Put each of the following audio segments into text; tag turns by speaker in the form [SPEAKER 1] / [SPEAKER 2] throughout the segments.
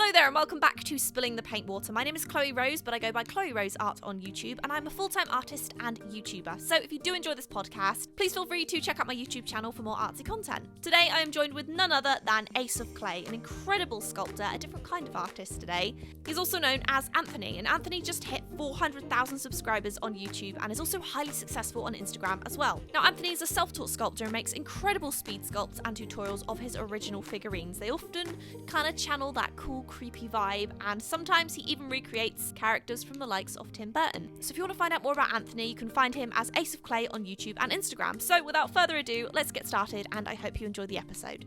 [SPEAKER 1] Hello there and welcome back to Spilling the Paint Water. My name is Chloe Rose, but I go by Chloe Rose Art on YouTube, and I'm a full-time artist and YouTuber. So if you do enjoy this podcast, please feel free to check out my YouTube channel for more artsy content. Today I am joined with none other than Ace of Clay, an incredible sculptor, a different kind of artist today. He's also known as Anthony, and Anthony just hit 400,000 subscribers on YouTube and is also highly successful on Instagram as well. Now Anthony is a self-taught sculptor and makes incredible speed sculpts and tutorials of his original figurines. They often kind of channel that cool, creepy vibe, and sometimes he even recreates characters from the likes of Tim Burton. So if you want to find out more about Anthony, you can find him as Ace of Clay on YouTube and Instagram. So without further ado, let's get started, and I hope you enjoy the episode.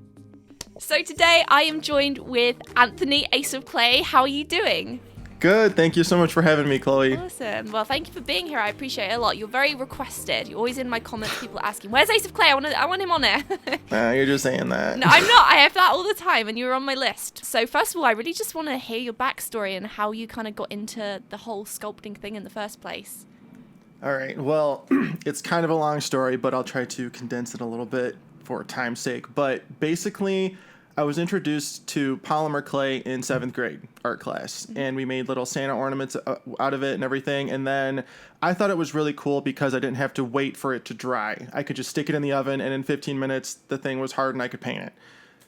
[SPEAKER 1] So today I am joined with Anthony, Ace of Clay. How are you doing?
[SPEAKER 2] Good. Thank you so much for having me, Chloe.
[SPEAKER 1] Awesome. Well, thank you for being here. I appreciate it a lot. You're very requested. You're always in my comments, people asking, where's Ace of Clay? I want him on it.
[SPEAKER 2] You're just saying that.
[SPEAKER 1] No, I'm not. I have that all the time, and you were on my list. So first of all, I really just want to hear your backstory and how you kind of got into the whole sculpting thing in the first place.
[SPEAKER 2] All right. Well, it's kind of a long story, but I'll try to condense it a little bit for time's sake. But basically, I was introduced to polymer clay in 7th grade art class, and we made little Santa ornaments out of it and everything. And then I thought it was really cool because I didn't have to wait for it to dry. I could just stick it in the oven, and in 15 minutes, the thing was hard and I could paint it.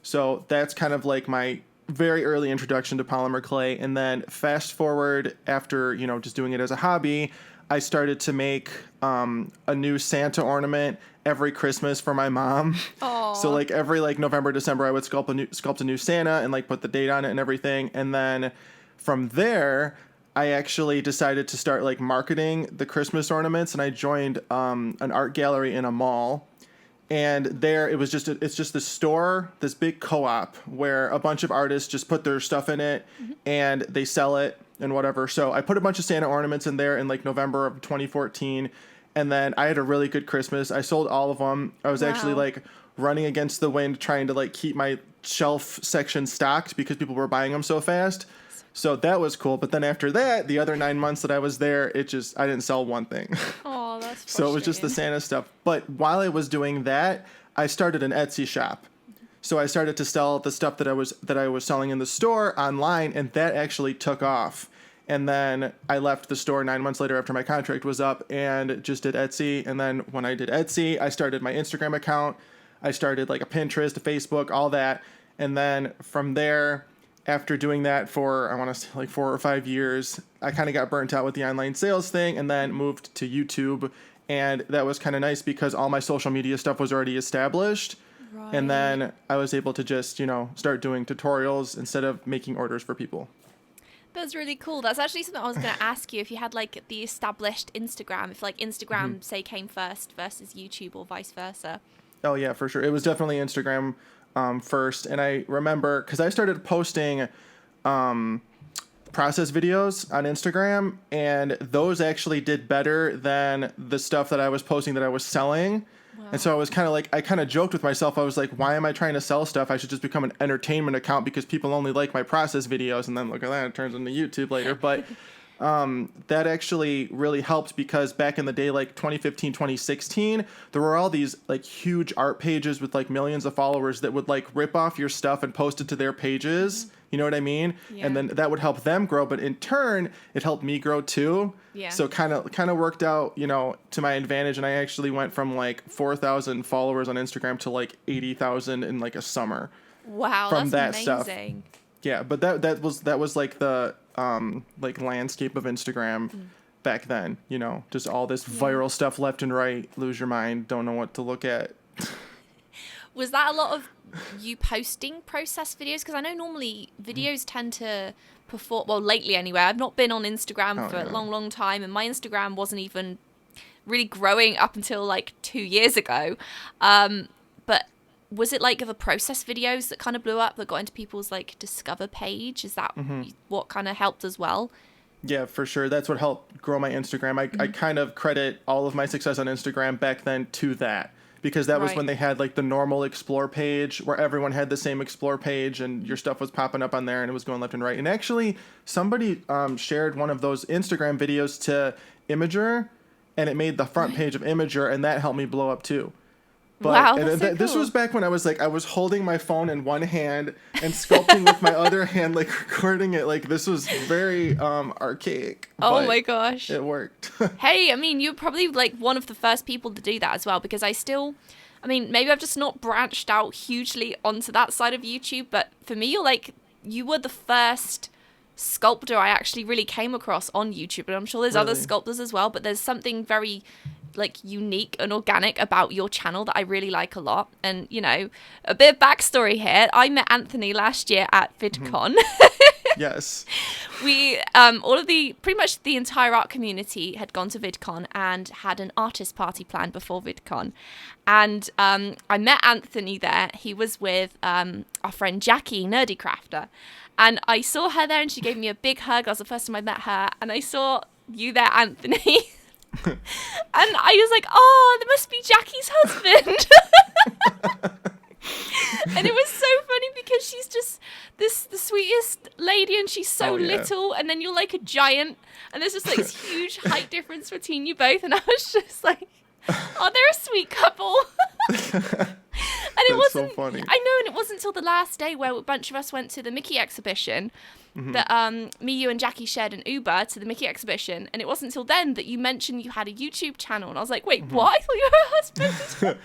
[SPEAKER 2] So that's kind of like my very early introduction to polymer clay. And then fast forward after, just doing it as a hobby, I started to make a new Santa ornament every Christmas for my mom.
[SPEAKER 1] Aww.
[SPEAKER 2] So every November, December, I would sculpt a new Santa and put the date on it and everything. And then from there, I actually decided to start marketing the Christmas ornaments, and I joined an art gallery in a mall. And there it's just this store, this big co-op where a bunch of artists just put their stuff in it and they sell it and whatever. So I put a bunch of Santa ornaments in there in November of 2014. And then I had a really good Christmas. I sold all of them. I was actually running against the wind trying to keep my shelf section stocked because people were buying them so fast. So that was cool. But then after that, the other 9 months that I was there, I didn't sell one thing.
[SPEAKER 1] Oh, that's frustrating.
[SPEAKER 2] So it was just the Santa stuff. But while I was doing that, I started an Etsy shop. So I started to sell the stuff that I was selling in the store online, and that actually took off. And then I left the store 9 months later after my contract was up and just did Etsy. And then when I did Etsy, I started my Instagram account. I started a Pinterest, a Facebook, all that. And then from there, after doing that for, I want to say 4 or 5 years, I kind of got burnt out with the online sales thing and then moved to YouTube. And that was kind of nice because all my social media stuff was already established. Right. And then I was able to just, start doing tutorials instead of making orders for people.
[SPEAKER 1] That's really cool. That's actually something I was going to ask you, if you had the established Instagram, if Instagram say came first versus YouTube or vice versa.
[SPEAKER 2] Oh yeah, for sure. It was definitely Instagram first. And I remember because I started posting process videos on Instagram, and those actually did better than the stuff that I was posting that I was selling. Wow. And so I was kind of I kind of joked with myself. I was like, why am I trying to sell stuff? I should just become an entertainment account because people only like my process videos. And then look at that, it turns into YouTube later. But that actually really helped because back in the day, 2015, 2016, there were all these huge art pages with millions of followers that would rip off your stuff and post it to their pages. Mm-hmm. You know what I mean? Yeah. And then that would help them grow. But in turn, it helped me grow too. Yeah. So kind of worked out, to my advantage. And I actually went from 4,000 followers on Instagram to 80,000 in a summer.
[SPEAKER 1] Wow,
[SPEAKER 2] from
[SPEAKER 1] that's
[SPEAKER 2] that
[SPEAKER 1] amazing.
[SPEAKER 2] Stuff. Yeah, but that was the landscape of Instagram back then. Just all this viral stuff left and right. Lose your mind. Don't know what to look at.
[SPEAKER 1] Was that a lot of you posting process videos? Because I know normally videos tend to perform, well, lately anyway. I've not been on Instagram for a long time, and my Instagram wasn't even really growing up until 2 years ago. But was it the process videos that kind of blew up, that got into people's discover page? Is that what kind of helped as well?
[SPEAKER 2] Yeah, for sure. That's what helped grow my Instagram. I kind of credit all of my success on Instagram back then to that. Because that was when they had the normal explore page where everyone had the same explore page and your stuff was popping up on there and it was going left and right. And actually somebody shared one of those Instagram videos to Imager, and it made the front page of Imager, and that helped me blow up too.
[SPEAKER 1] Wow,
[SPEAKER 2] and
[SPEAKER 1] that's so
[SPEAKER 2] this
[SPEAKER 1] cool.
[SPEAKER 2] was back when I was holding my phone in one hand and sculpting with my other hand, like recording it. Like this was very archaic.
[SPEAKER 1] Oh
[SPEAKER 2] but
[SPEAKER 1] my gosh.
[SPEAKER 2] it worked.
[SPEAKER 1] Hey, I mean, you're probably like one of the first people to do that as well, because I mean, maybe I've just not branched out hugely onto that side of YouTube, but for me, you were the first sculptor I actually really came across on YouTube, and I'm sure there's other
[SPEAKER 2] Really?
[SPEAKER 1] sculptors as well, but there's something very like unique and organic about your channel that I really like a lot. And you know, a bit of backstory here, I met Anthony last year at VidCon.
[SPEAKER 2] Yes.
[SPEAKER 1] We pretty much the entire art community had gone to VidCon and had an artist party planned before VidCon, and I met Anthony there. He was with our friend Jackie, Nerdy Crafter, and I saw her there and she gave me a big hug. That was the first time I met her, and I saw you there, Anthony. And I was like, oh, there must be Jackie's husband. And it was so funny because she's just the sweetest lady, and she's so little, and then you're like a giant, and there's just like this huge height difference between you both, and I was just like, oh, they're a sweet couple. And it wasn't
[SPEAKER 2] so funny.
[SPEAKER 1] I know, and it wasn't until the last day where a bunch of us went to the Mickey exhibition that me, you, and Jackie shared an Uber to the Mickey exhibition, and it wasn't until then that you mentioned you had a YouTube channel, and I was like, wait, what? I thought you were her husband.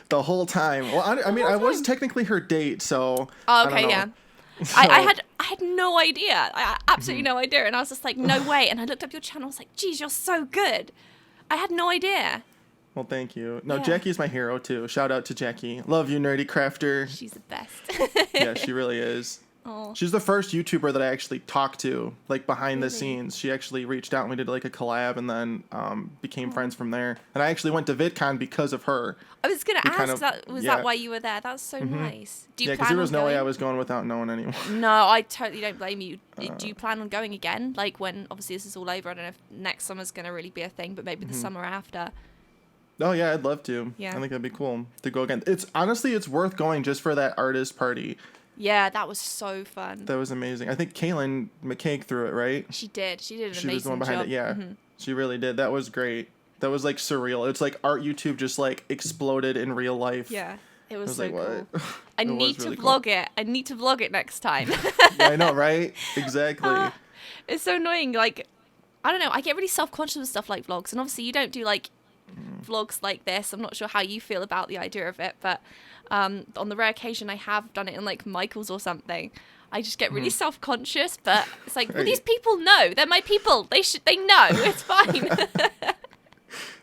[SPEAKER 2] The whole time. Well, I mean, I was technically her date, so.
[SPEAKER 1] Oh,
[SPEAKER 2] I
[SPEAKER 1] okay,
[SPEAKER 2] don't know.
[SPEAKER 1] yeah.
[SPEAKER 2] So,
[SPEAKER 1] I had no idea. I had absolutely no idea, and I was just like, no way. And I looked up your channel. I was like, geez, you're so good. I had no idea.
[SPEAKER 2] Well, thank you. No,
[SPEAKER 1] Yeah.
[SPEAKER 2] Jackie's my hero too. Shout out to Jackie. Love you, Nerdy Crafter.
[SPEAKER 1] She's the best.
[SPEAKER 2] Yeah, she really is.
[SPEAKER 1] Oh.
[SPEAKER 2] She's the first YouTuber that I actually talked to, like behind the
[SPEAKER 1] Really?
[SPEAKER 2] scenes. She actually reached out and we did like a collab, and then became friends from there. And I actually went to VidCon because of her.
[SPEAKER 1] I was gonna
[SPEAKER 2] We
[SPEAKER 1] ask
[SPEAKER 2] kind of-
[SPEAKER 1] that. Was
[SPEAKER 2] yeah.
[SPEAKER 1] that why you were there? That's so nice. Do you
[SPEAKER 2] Yeah, because
[SPEAKER 1] plan
[SPEAKER 2] there was
[SPEAKER 1] on
[SPEAKER 2] no way
[SPEAKER 1] going?
[SPEAKER 2] I was going without knowing anyone.
[SPEAKER 1] No, I totally don't blame you. Do you plan on going again? Like when obviously this is all over. I don't know if next summer's gonna really be a thing, but maybe the summer after.
[SPEAKER 2] Oh yeah, I'd love to.
[SPEAKER 1] Yeah.
[SPEAKER 2] I think that'd be cool to go again. It's honestly, it's worth going just for that artist party.
[SPEAKER 1] Yeah, that was so fun.
[SPEAKER 2] That was amazing. I think Kaylin McCaig threw it, right?
[SPEAKER 1] She did. She did an
[SPEAKER 2] She
[SPEAKER 1] amazing
[SPEAKER 2] was the one behind
[SPEAKER 1] job.
[SPEAKER 2] it. Yeah, she really did. That was great. That was like surreal. It's like art YouTube just like exploded in real life.
[SPEAKER 1] Yeah, it
[SPEAKER 2] I
[SPEAKER 1] was
[SPEAKER 2] was
[SPEAKER 1] so
[SPEAKER 2] like,
[SPEAKER 1] cool.
[SPEAKER 2] what?
[SPEAKER 1] I
[SPEAKER 2] It
[SPEAKER 1] need
[SPEAKER 2] was
[SPEAKER 1] to
[SPEAKER 2] really cool.
[SPEAKER 1] vlog it. I need to vlog it next time.
[SPEAKER 2] Yeah, I know, right? Exactly.
[SPEAKER 1] It's so annoying. Like, I don't know. I get really self-conscious with stuff like vlogs, and obviously you don't do like vlogs like this. I'm not sure how you feel about the idea of it, but on the rare occasion I have done it in like Michael's or something, I just get really self-conscious. But it's like, well,
[SPEAKER 2] Right.
[SPEAKER 1] these people know. They're my people. They know. It's fine.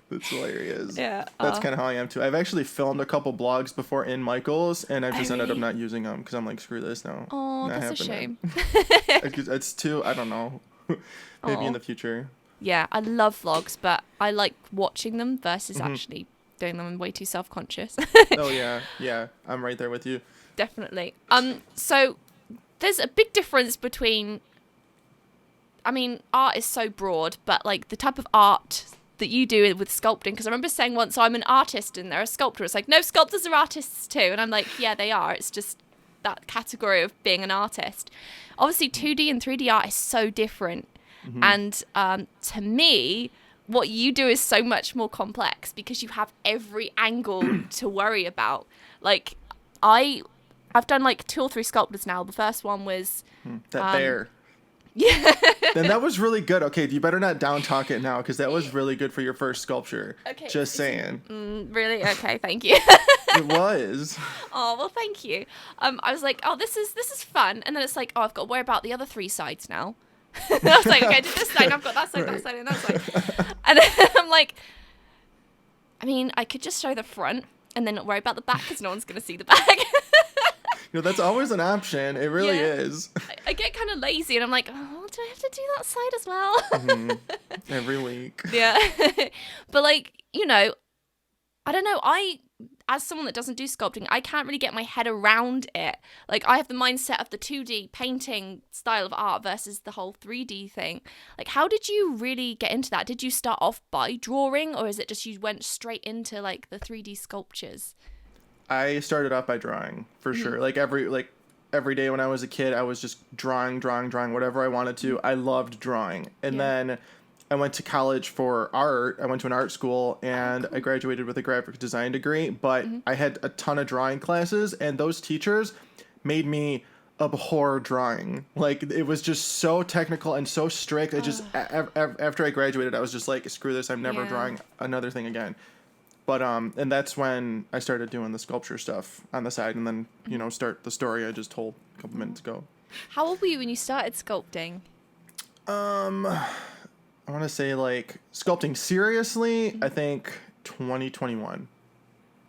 [SPEAKER 2] That's hilarious.
[SPEAKER 1] Yeah,
[SPEAKER 2] That's kind of how I am too. I've actually filmed a couple blogs before in Michael's, and I've just ended up
[SPEAKER 1] really?
[SPEAKER 2] not using them because I'm like, screw this now.
[SPEAKER 1] Oh,
[SPEAKER 2] Not
[SPEAKER 1] that's a
[SPEAKER 2] happening.
[SPEAKER 1] shame.
[SPEAKER 2] It's too, I don't know. Maybe
[SPEAKER 1] Aw.
[SPEAKER 2] in the future.
[SPEAKER 1] Yeah, I love vlogs, but I like watching them versus
[SPEAKER 2] Mm-hmm.
[SPEAKER 1] actually doing them. I'm way too self-conscious.
[SPEAKER 2] Oh yeah. I'm right there with you.
[SPEAKER 1] Definitely. So there's a big difference between, I mean, art is so broad, but like the type of art that you do with sculpting, because I remember saying once, I'm an artist and they're a sculptor. It's like, no, sculptors are artists too. And I'm like, yeah, they are. It's just that category of being an artist. Obviously 2D and 3D art is so different. And to me, what you do is so much more complex because you have every angle to worry about. Like, I've done like 2 or 3 sculptures now. The first one was
[SPEAKER 2] That bear.
[SPEAKER 1] yeah.
[SPEAKER 2] Then that was really good. Okay, you better not down talk it now because that was really good for your first sculpture.
[SPEAKER 1] Okay,
[SPEAKER 2] Just saying.
[SPEAKER 1] Really? Okay, thank you.
[SPEAKER 2] It was.
[SPEAKER 1] Oh, well, thank you. I was like, oh, this is fun, and then it's like, oh, I've got to worry about the other 3 sides now. I was like, okay, I did this side, I've got that side, that
[SPEAKER 2] Right.
[SPEAKER 1] side, and that side. And then I'm like, I mean, I could just show the front and then not worry about the back because no one's going to see the back.
[SPEAKER 2] You know, that's always an option. It really
[SPEAKER 1] Yeah.
[SPEAKER 2] is.
[SPEAKER 1] I get kind of lazy, and I'm like, oh, do I have to do that side as well?
[SPEAKER 2] Every week.
[SPEAKER 1] Yeah. But like, you know, I don't know. As someone that doesn't do sculpting, I can't really get my head around it. Like, I have the mindset of the 2D painting style of art versus the whole 3D thing. Like, how did you really get into that? Did you start off by drawing, or is it just you went straight into like the 3D sculptures?
[SPEAKER 2] I started off by drawing for sure. Like every day when I was a kid, I was just drawing whatever I wanted to. I loved drawing. And
[SPEAKER 1] Yeah.
[SPEAKER 2] then I went to college for art. I went to an art school, and I graduated with a graphic design degree, but I had a ton of drawing classes, and those teachers made me abhor drawing. Like, it was just so technical and so strict. It just, after I graduated, I was just like, screw this, I'm never drawing another thing again. But, and that's when I started doing the sculpture stuff on the side, and then, you know, start the story I just told a couple minutes ago.
[SPEAKER 1] How old were you when you started sculpting?
[SPEAKER 2] I want to say, like, sculpting seriously, I think 2021.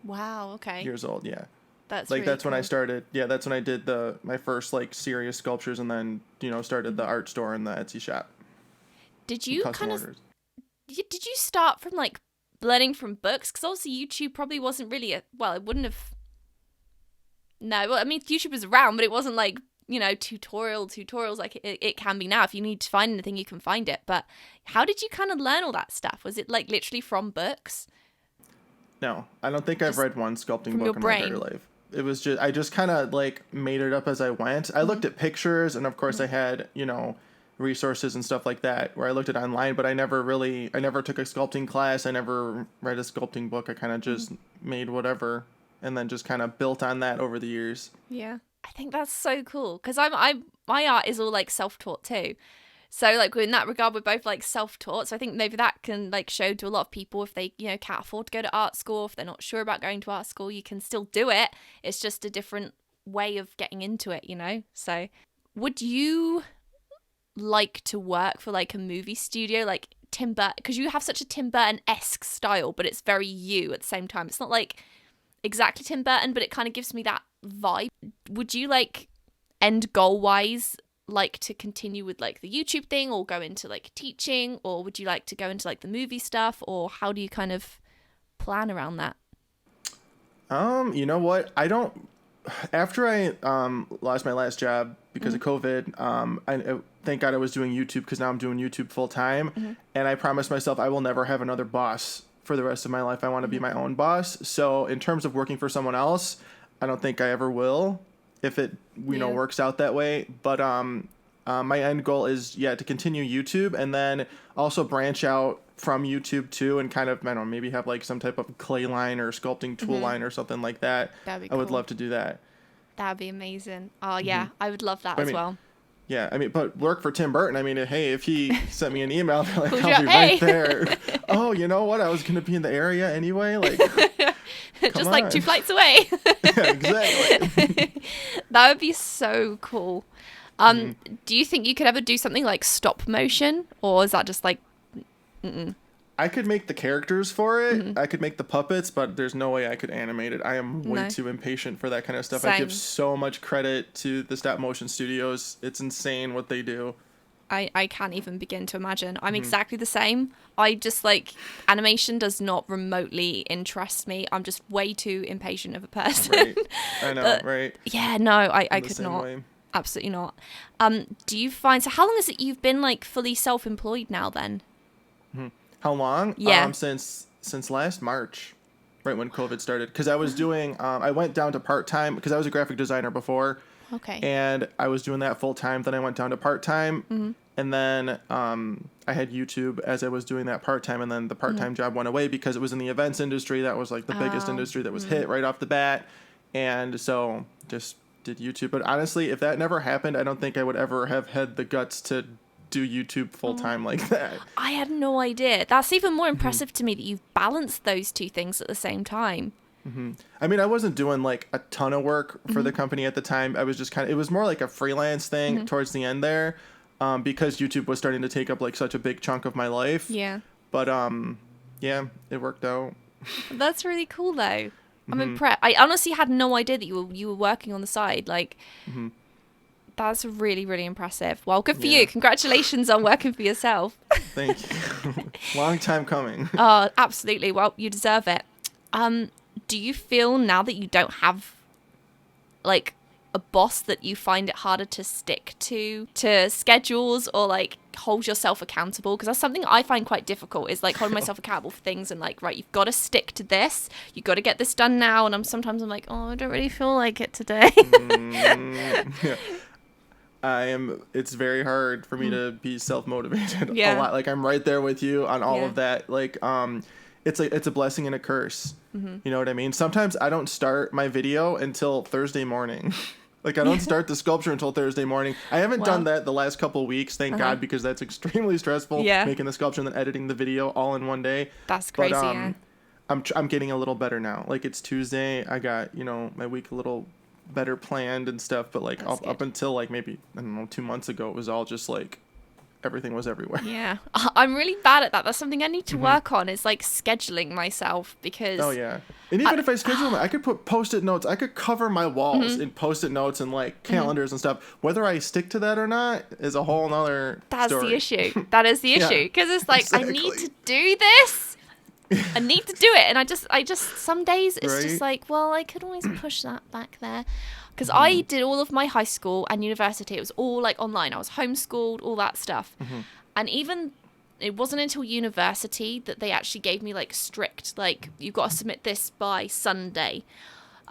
[SPEAKER 1] Wow, okay.
[SPEAKER 2] Years old, yeah.
[SPEAKER 1] That's
[SPEAKER 2] like,
[SPEAKER 1] really
[SPEAKER 2] that's
[SPEAKER 1] cool.
[SPEAKER 2] when I started, that's when I did my first, like, serious sculptures, and then, you know, started the art store and the Etsy shop.
[SPEAKER 1] Did you
[SPEAKER 2] custom
[SPEAKER 1] kind of,
[SPEAKER 2] orders.
[SPEAKER 1] did you start from, like, learning from books? Because obviously YouTube probably wasn't really it wouldn't have, no, well, I mean, YouTube was around, but it wasn't, like, you know, tutorials like it can be now. If you need to find anything, you can find it. But how did you kind of learn all that stuff? Was it, like, literally from books?
[SPEAKER 2] No, I don't think I've read one sculpting book in my entire life. It was just, I just kind of, like, made it up as I went. I looked at pictures, and of course I had, you know, resources and stuff like that where I looked at online, but I never took a sculpting class. I never read a sculpting book. I kind of just made whatever, and then just kind of built on that over the years.
[SPEAKER 1] Yeah. I think that's so cool, because my art is all, like, self-taught too. So, like, in that regard, we're both, like, self-taught. So I think maybe that can, like, show to a lot of people if they, you know, can't afford to go to art school, if they're not sure about going to art school, you can still do it. It's just a different way of getting into it, you know? So would you like to work for, like, a movie studio, like Tim Burton? Because you have such a Tim Burton-esque style, but it's very you at the same time. It's not, like, exactly Tim Burton, but it kind of gives me that vibe. Would you, like, end goal wise, like to continue with, like, the YouTube thing, or go into, like, teaching, or would you like to go into, like, the movie stuff, or how do you kind of plan around that?
[SPEAKER 2] You know what? I don't, after I lost my last job because of COVID, I thank God I was doing YouTube, because now I'm doing YouTube full time, and I promised myself I will never have another boss for the rest of my life. I want to be my own boss. So in terms of working for someone else, I don't think I ever will, if it, you know, works out that way. But my end goal is, to continue YouTube, and then also branch out from YouTube too, and kind of, I don't know, maybe have, like, some type of clay line or sculpting tool line or something like that.
[SPEAKER 1] That'd be
[SPEAKER 2] I would
[SPEAKER 1] cool.
[SPEAKER 2] love to do that.
[SPEAKER 1] That'd be amazing. Oh yeah, I would love that as well.
[SPEAKER 2] Yeah, I mean, but work for Tim Burton. I mean, hey, if he sent me an email, I'd be like,
[SPEAKER 1] Who's
[SPEAKER 2] I'll be
[SPEAKER 1] your- hey.
[SPEAKER 2] right there. Oh, you know what? I was going to be in the area anyway. Like,
[SPEAKER 1] Just like 2 flights away.
[SPEAKER 2] yeah, exactly.
[SPEAKER 1] That would be so cool. Do you think you could ever do something like stop motion, or is that just like,
[SPEAKER 2] I could make the characters for it. I could make the puppets, but there's no way I could animate it. I am way too impatient for that kind of stuff. I give so much credit to the stop motion studios. It's insane what they do.
[SPEAKER 1] I can't even begin to imagine. I'm exactly the same. I just, like, animation does not remotely interest me. I'm just way too impatient of a person.
[SPEAKER 2] Right. I know, right?
[SPEAKER 1] Yeah, no, I could not.
[SPEAKER 2] Way.
[SPEAKER 1] Absolutely not. Do you find, so how long is it you've been, like, fully self-employed now then?
[SPEAKER 2] How long?
[SPEAKER 1] Yeah.
[SPEAKER 2] Since last March, right when COVID started. Because I was doing, I went down to part-time, because I was a graphic designer before.
[SPEAKER 1] Okay.
[SPEAKER 2] And I was doing that full-time. Then I went down to part-time. And then I had YouTube as I was doing that part-time. And then the part-time job went away because it was in the events industry. That was, like, the biggest industry that was hit right off the bat. And so just did YouTube. But honestly, if that never happened, I don't think I would ever have had the guts to do YouTube full-time like that.
[SPEAKER 1] I had no idea. That's even more impressive to me that you've balanced those two things at the same time.
[SPEAKER 2] I mean, I wasn't doing, like, a ton of work for the company at the time. I was just kind of, it was more like a freelance thing towards the end there, because YouTube was starting to take up, like, such a big chunk of my life.
[SPEAKER 1] Yeah.
[SPEAKER 2] But, yeah, it worked out.
[SPEAKER 1] That's really cool, though. I'm impressed. I honestly had no idea that you were working on the side. Like, that's really, really impressive. Well, good for you. Congratulations on working for yourself.
[SPEAKER 2] Thank you. Long time coming.
[SPEAKER 1] Oh, absolutely. Well, you deserve it. Do you feel now that you don't have, like, a boss that you find it harder to stick to schedules, or, like, hold yourself accountable? Because that's something I find quite difficult, is, like, holding myself accountable for things and, like, right, you've got to stick to this. You've got to get this done now. And sometimes I'm like, oh, I don't really feel like it today.
[SPEAKER 2] Yeah. It's very hard for me to be self-motivated a
[SPEAKER 1] Yeah.
[SPEAKER 2] lot. Like, I'm right there with you on all of that. Like, it's a blessing and a curse. You know what I mean? Sometimes I don't start my video until Thursday morning. Like, I don't start the sculpture until Thursday morning. I haven't done that the last couple of weeks, thank God, because that's extremely stressful. Making the sculpture and then editing the video all in one day.
[SPEAKER 1] That's crazy.
[SPEAKER 2] But, I'm getting a little better now. Like, it's Tuesday. I got, my week a little better planned and stuff. But, like, up until, like, maybe, I don't know, 2 months ago, it was all just, like, everything was everywhere.
[SPEAKER 1] Yeah. I'm really bad at that. That's something I need to work on, is, like, scheduling myself, because...
[SPEAKER 2] Oh, yeah. And even if I schedule them, I could put Post-it notes. I could cover my walls in Post-it notes and, like, calendars and stuff. Whether I stick to that or not is a whole nother story.
[SPEAKER 1] That's the issue. That is the issue. Because it's like, I need to do this. I need to do it. And I just some days it's just like, well, I could always push that back there. Because I did all of my high school and university. It was all, like, online. I was homeschooled, all that stuff. And even... It wasn't until university that they actually gave me, like, strict, like, you've got to submit this by Sunday.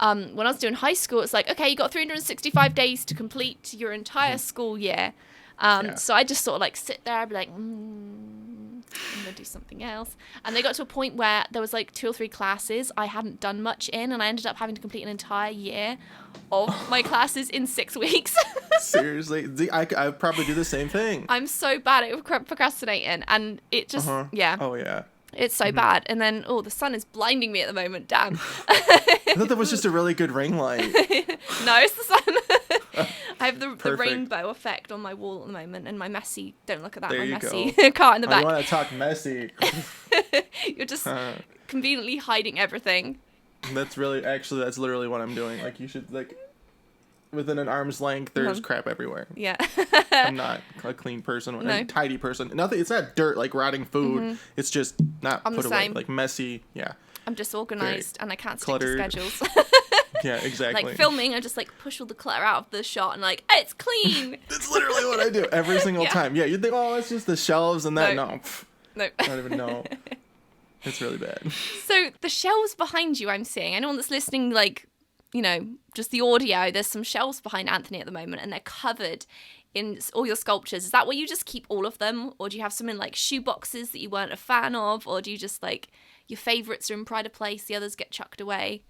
[SPEAKER 1] When I was doing high school, it's like, okay, you got 365 days to complete your entire school year. So I just sort of, like, sit there and be like, I'm going to do something else. And they got to a point where there was, like, 2 or 3 classes I hadn't done much in, and I ended up having to complete an entire year of my classes in 6 weeks.
[SPEAKER 2] Seriously? I probably do the same thing.
[SPEAKER 1] I'm so bad at procrastinating, and it just,
[SPEAKER 2] Oh, yeah.
[SPEAKER 1] It's so bad. And then, the sun is blinding me at the moment. Damn.
[SPEAKER 2] I thought that was just a really good ring light.
[SPEAKER 1] No, it's the sun. I have the rainbow effect on my wall at the moment, and my messy, don't look at that, my messy car in the back.
[SPEAKER 2] You want to talk messy.
[SPEAKER 1] You're just conveniently hiding everything.
[SPEAKER 2] That's literally what I'm doing. Like, you should, like, within an arm's length, there's crap everywhere.
[SPEAKER 1] Yeah.
[SPEAKER 2] I'm not a clean person, a tidy person. Nothing. It's not dirt, like rotting food. It's just not put away, like messy. Yeah.
[SPEAKER 1] I'm disorganized, and I can't stick to schedules.
[SPEAKER 2] Yeah, exactly.
[SPEAKER 1] Like, filming, I just, like, push all the clutter out of the shot and, like, it's clean.
[SPEAKER 2] That's literally what I do every single time. Yeah, you'd think, it's just the shelves and that. No.
[SPEAKER 1] Nope.
[SPEAKER 2] I don't even know. It's really bad.
[SPEAKER 1] So the shelves behind you, I'm seeing, anyone that's listening, like, just the audio, there's some shelves behind Anthony at the moment, and they're covered in all your sculptures. Is that where you just keep all of them? Or do you have some in, like, shoe boxes that you weren't a fan of? Or do you just, like, your favorites are in pride of place, the others get chucked away?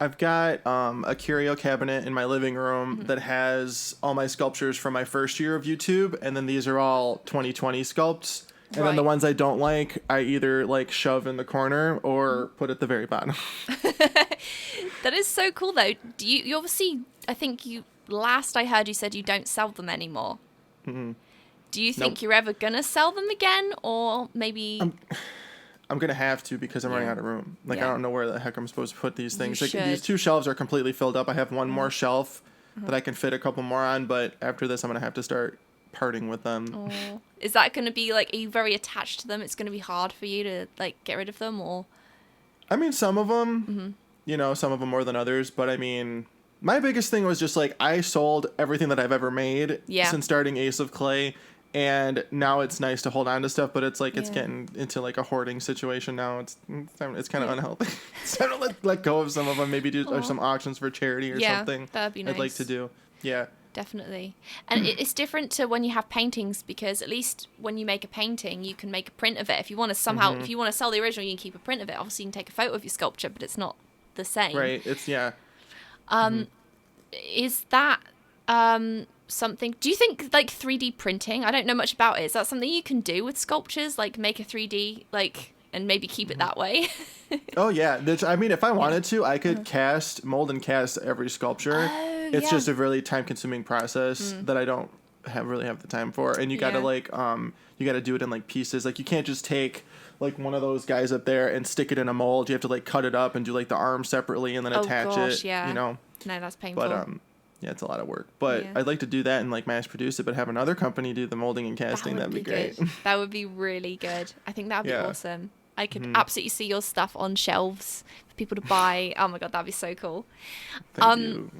[SPEAKER 2] I've got a curio cabinet in my living room that has all my sculptures from my first year of YouTube, and then these are all 2020 sculpts. And then the ones I don't like, I either, like, shove in the corner or put at the very bottom.
[SPEAKER 1] That is so cool, though. Do you obviously, I think last I heard you said you don't sell them anymore. Do you think you're ever going to sell them again, or maybe...
[SPEAKER 2] I'm going to have to, because I'm running out of room. Like, I don't know where the heck I'm supposed to put these things. Like,
[SPEAKER 1] should.
[SPEAKER 2] these 2 shelves are completely filled up. I have one more shelf that I can fit a couple more on, but after this, I'm going to have to start parting with them.
[SPEAKER 1] Oh. Is that going to be, like, are you very attached to them? It's going to be hard for you to, like, get rid of them, or?
[SPEAKER 2] I mean, some of them, some of them more than others, but I mean, my biggest thing was just, like, I sold everything that I've ever made since starting Ace of Clay, and now it's nice to hold on to stuff, but it's like it's getting into, like, a hoarding situation now. It's kind of unhealthy. It's time to let go of some of them, maybe do some auctions for charity or something.
[SPEAKER 1] That'd be nice.
[SPEAKER 2] I'd like to do. Yeah.
[SPEAKER 1] Definitely. And it's different to when you have paintings, because at least when you make a painting, you can make a print of it. If you want to if you want to sell the original, you can keep a print of it. Obviously, you can take a photo of your sculpture, but it's not the same.
[SPEAKER 2] Right. It's,
[SPEAKER 1] Is that something, do you think, like, 3D printing, I don't know much about it, is that something you can do with sculptures, like make a 3D, like, and maybe keep it that way?
[SPEAKER 2] Oh, yeah. I mean, if I wanted to, I could mold and cast every sculpture. It's just a really time-consuming process that I don't really have the time for. And you gotta, like, you gotta do it in, like, pieces. Like, you can't just take, like, one of those guys up there and stick it in a mold. You have to, like, cut it up and do, like, the arm separately and then attach it. Yeah.
[SPEAKER 1] No, that's painful.
[SPEAKER 2] But yeah, it's a lot of work. But I'd like to do that and, like, mass produce it, but have another company do the molding and casting. That'd be great.
[SPEAKER 1] That would be really good. I think that would be awesome. I could absolutely see your stuff on shelves for people to buy. Oh my God, that'd be so cool.
[SPEAKER 2] Thank you.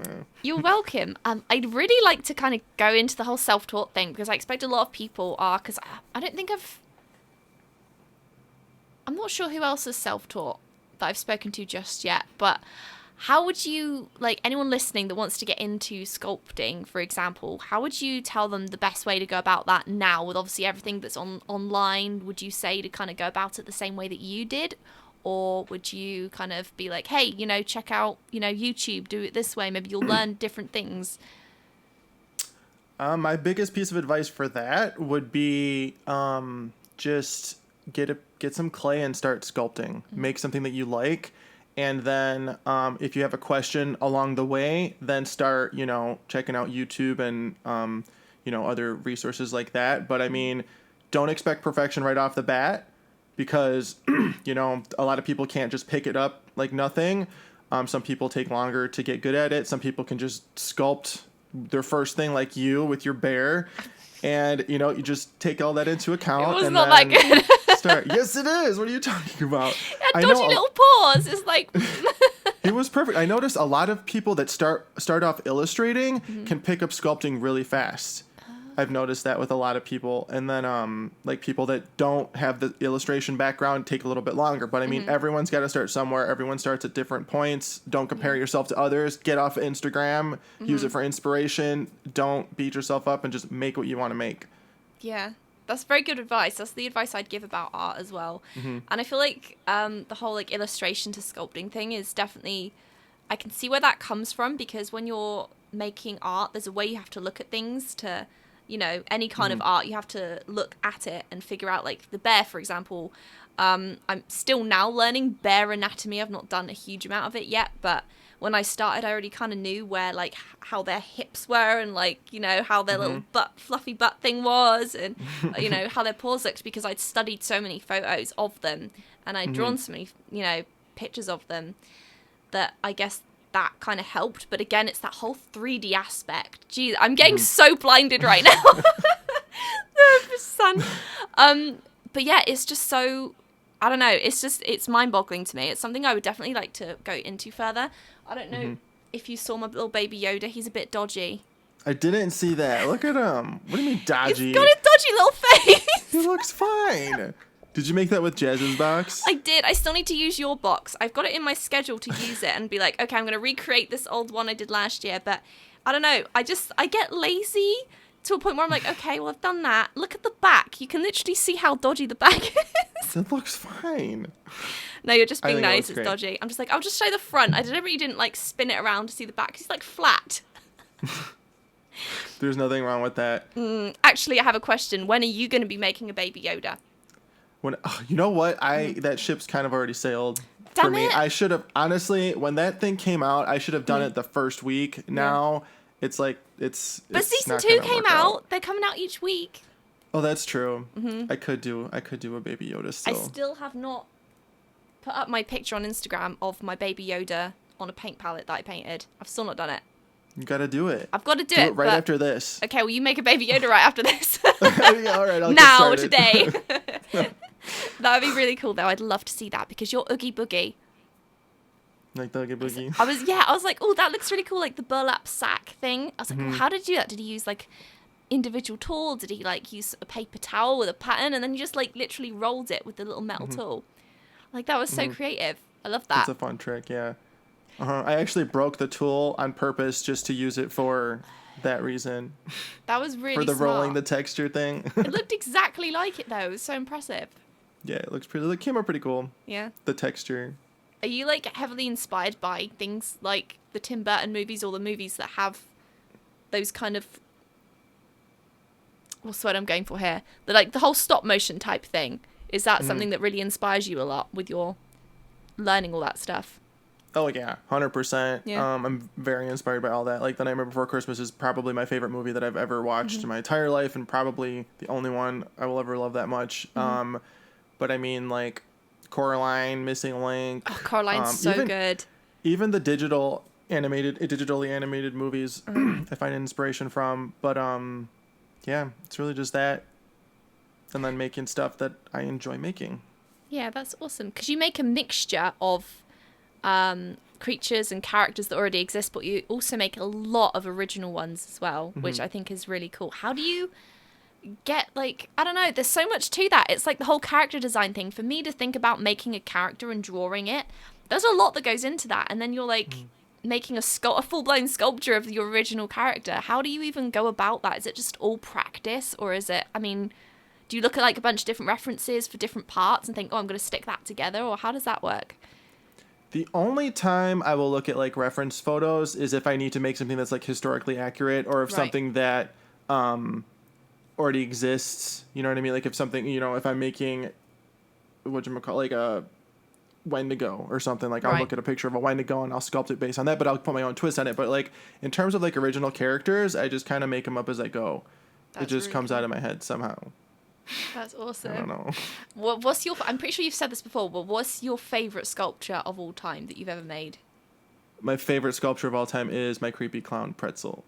[SPEAKER 1] You're welcome. I'd really like to kind of go into the whole self-taught thing, because I expect a lot of people are, because I don't think I'm not sure who else is self-taught that I've spoken to just yet, but how would you, like, anyone listening that wants to get into sculpting, for example, how would you tell them the best way to go about that now with obviously everything that's online? Would you say to kind of go about it the same way that you did? Or would you kind of be like, hey, check out, YouTube, do it this way. Maybe you'll learn different things.
[SPEAKER 2] My biggest piece of advice for that would be just get some clay and start sculpting. Make something that you like. And then if you have a question along the way, then start, checking out YouTube and, other resources like that. But I mean, don't expect perfection right off the bat. Because, a lot of people can't just pick it up like nothing. Some people take longer to get good at it. Some people can just sculpt their first thing like you with your bear. And, you just take all that into account.
[SPEAKER 1] It was
[SPEAKER 2] and
[SPEAKER 1] not
[SPEAKER 2] then
[SPEAKER 1] that good.
[SPEAKER 2] start. Yes, it is. What are you talking about?
[SPEAKER 1] It had dodgy little paws. It's like...
[SPEAKER 2] It was perfect. I noticed a lot of people that start off illustrating can pick up sculpting really fast. I've noticed that with a lot of people. And then like people that don't have the illustration background take a little bit longer. But I mean, everyone's got to start somewhere. Everyone starts at different points. Don't compare yourself to others. Get off of Instagram. Use it for inspiration. Don't beat yourself up and just make what you want to make.
[SPEAKER 1] Yeah. That's very good advice. That's the advice I'd give about art as well. And I feel like the whole like illustration to sculpting thing is definitely, I can see where that comes from, because when you're making art, there's a way you have to look at things to, any kind of art, you have to look at it and figure out, like the bear, for example. I'm still now learning bear anatomy. I've not done a huge amount of it yet, but when I started, I already kind of knew where, like, how their hips were and, like, how their little fluffy butt thing was and, how their paws looked, because I'd studied so many photos of them and I'd drawn so many, pictures of them that I guess that kind of helped. But again, it's that whole 3D aspect. Geez, I'm getting so blinded right now. The sun. But yeah, it's just so, I don't know. It's mind-boggling to me. It's something I would definitely like to go into further. I don't know if you saw my little baby Yoda. He's a bit dodgy.
[SPEAKER 2] I didn't see that. Look at him. What do you mean dodgy?
[SPEAKER 1] He's got a dodgy little face.
[SPEAKER 2] He looks fine. Did you make that with Jazz's box?
[SPEAKER 1] I did. I still need to use your box. I've got it in my schedule to use it and be like, okay, I'm going to recreate this old one I did last year. But I don't know. I get lazy to a point where I'm like, okay, well, I've done that. Look at the back. You can literally see how dodgy the back is.
[SPEAKER 2] It looks fine.
[SPEAKER 1] No, you're just being
[SPEAKER 2] it
[SPEAKER 1] nice.
[SPEAKER 2] looks
[SPEAKER 1] It's
[SPEAKER 2] great.
[SPEAKER 1] dodgy. I'm just like, I'll just show the front. I deliberately didn't like spin it around to see the back. It's like flat.
[SPEAKER 2] There's nothing wrong with that.
[SPEAKER 1] Actually, I have a question. When are you going to be making a baby Yoda?
[SPEAKER 2] When you know what, that ship's kind of already sailed.
[SPEAKER 1] Damn
[SPEAKER 2] for me.
[SPEAKER 1] it.
[SPEAKER 2] I should have, honestly, when that thing came out, I should have done it the first week. Now it's like it's.
[SPEAKER 1] But
[SPEAKER 2] it's
[SPEAKER 1] season
[SPEAKER 2] not
[SPEAKER 1] 2
[SPEAKER 2] gonna
[SPEAKER 1] came
[SPEAKER 2] work
[SPEAKER 1] out. They're coming out each week.
[SPEAKER 2] Oh, that's true. I could do a baby Yoda still.
[SPEAKER 1] I still have not put up my picture on Instagram of my baby Yoda on a paint palette that I painted. I've still not done it.
[SPEAKER 2] You gotta do it.
[SPEAKER 1] I've got to do
[SPEAKER 2] it
[SPEAKER 1] it
[SPEAKER 2] right
[SPEAKER 1] but...
[SPEAKER 2] after this.
[SPEAKER 1] Okay, well, you make a baby Yoda right after this.
[SPEAKER 2] Yeah, all right, I'll
[SPEAKER 1] now,
[SPEAKER 2] get
[SPEAKER 1] today. That would be really cool, though. I'd love to see that because you're Oogie Boogie.
[SPEAKER 2] Like the Oogie Boogie.
[SPEAKER 1] I was like, oh, that looks really cool, like the burlap sack thing. I was like, well, how did you do that? Did he use like individual tool? Did he like use a paper towel with a pattern and then he just like literally rolled it with the little metal tool? Like that was so creative. I love that.
[SPEAKER 2] It's a fun trick, yeah. I actually broke the tool on purpose just to use it for that reason.
[SPEAKER 1] That was really
[SPEAKER 2] for the
[SPEAKER 1] smart.
[SPEAKER 2] rolling the texture thing.
[SPEAKER 1] It looked exactly like it though. It was so impressive.
[SPEAKER 2] Yeah, it looks pretty. It came out pretty cool.
[SPEAKER 1] Yeah.
[SPEAKER 2] The texture.
[SPEAKER 1] Are you like heavily inspired by things like the Tim Burton movies or the movies that have those kind of, what's the word I'm going for here? The whole stop motion type thing. Is that something that really inspires you a lot with your learning all that stuff?
[SPEAKER 2] Oh yeah, 100%.
[SPEAKER 1] Yeah.
[SPEAKER 2] I'm very inspired by all that. Like The Nightmare Before Christmas is probably my favorite movie that I've ever watched in my entire life, and probably the only one I will ever love that much. But I mean, like Coraline, Missing Link.
[SPEAKER 1] Oh, Coraline's so good.
[SPEAKER 2] Even the digitally animated movies, I find inspiration from. But yeah, it's really just that, and then making stuff that I enjoy making.
[SPEAKER 1] Yeah, that's awesome. Because you make a mixture of creatures and characters that already exist, but you also make a lot of original ones as well, which I think is really cool. How do you get, like, I don't know, there's so much to that. It's like the whole character design thing. For me to think about making a character and drawing it, there's a lot that goes into that, and then you're like making a full-blown sculpture of your original character. How do you even go about that? Is it just all practice, or is it, I mean, do you look at like a bunch of different references for different parts and think, oh, I'm going to stick that together, or how does that work?
[SPEAKER 2] The only time I will look at like reference photos is if I need to make something that's like historically accurate, or if something that already exists, you know what I mean? Like if something, you know, if I'm making like a Wendigo or something, like I'll look at a picture of a Wendigo and I'll sculpt it based on that, but I'll put my own twist on it. But like in terms of like original characters, I just kind of make them up as I go. It just really comes out of my head somehow.
[SPEAKER 1] That's awesome.
[SPEAKER 2] I don't know.
[SPEAKER 1] What's your? I'm pretty sure you've said this before, but what's your favorite sculpture of all time that you've ever made?
[SPEAKER 2] My favorite sculpture of all time is my creepy clown Pretzel.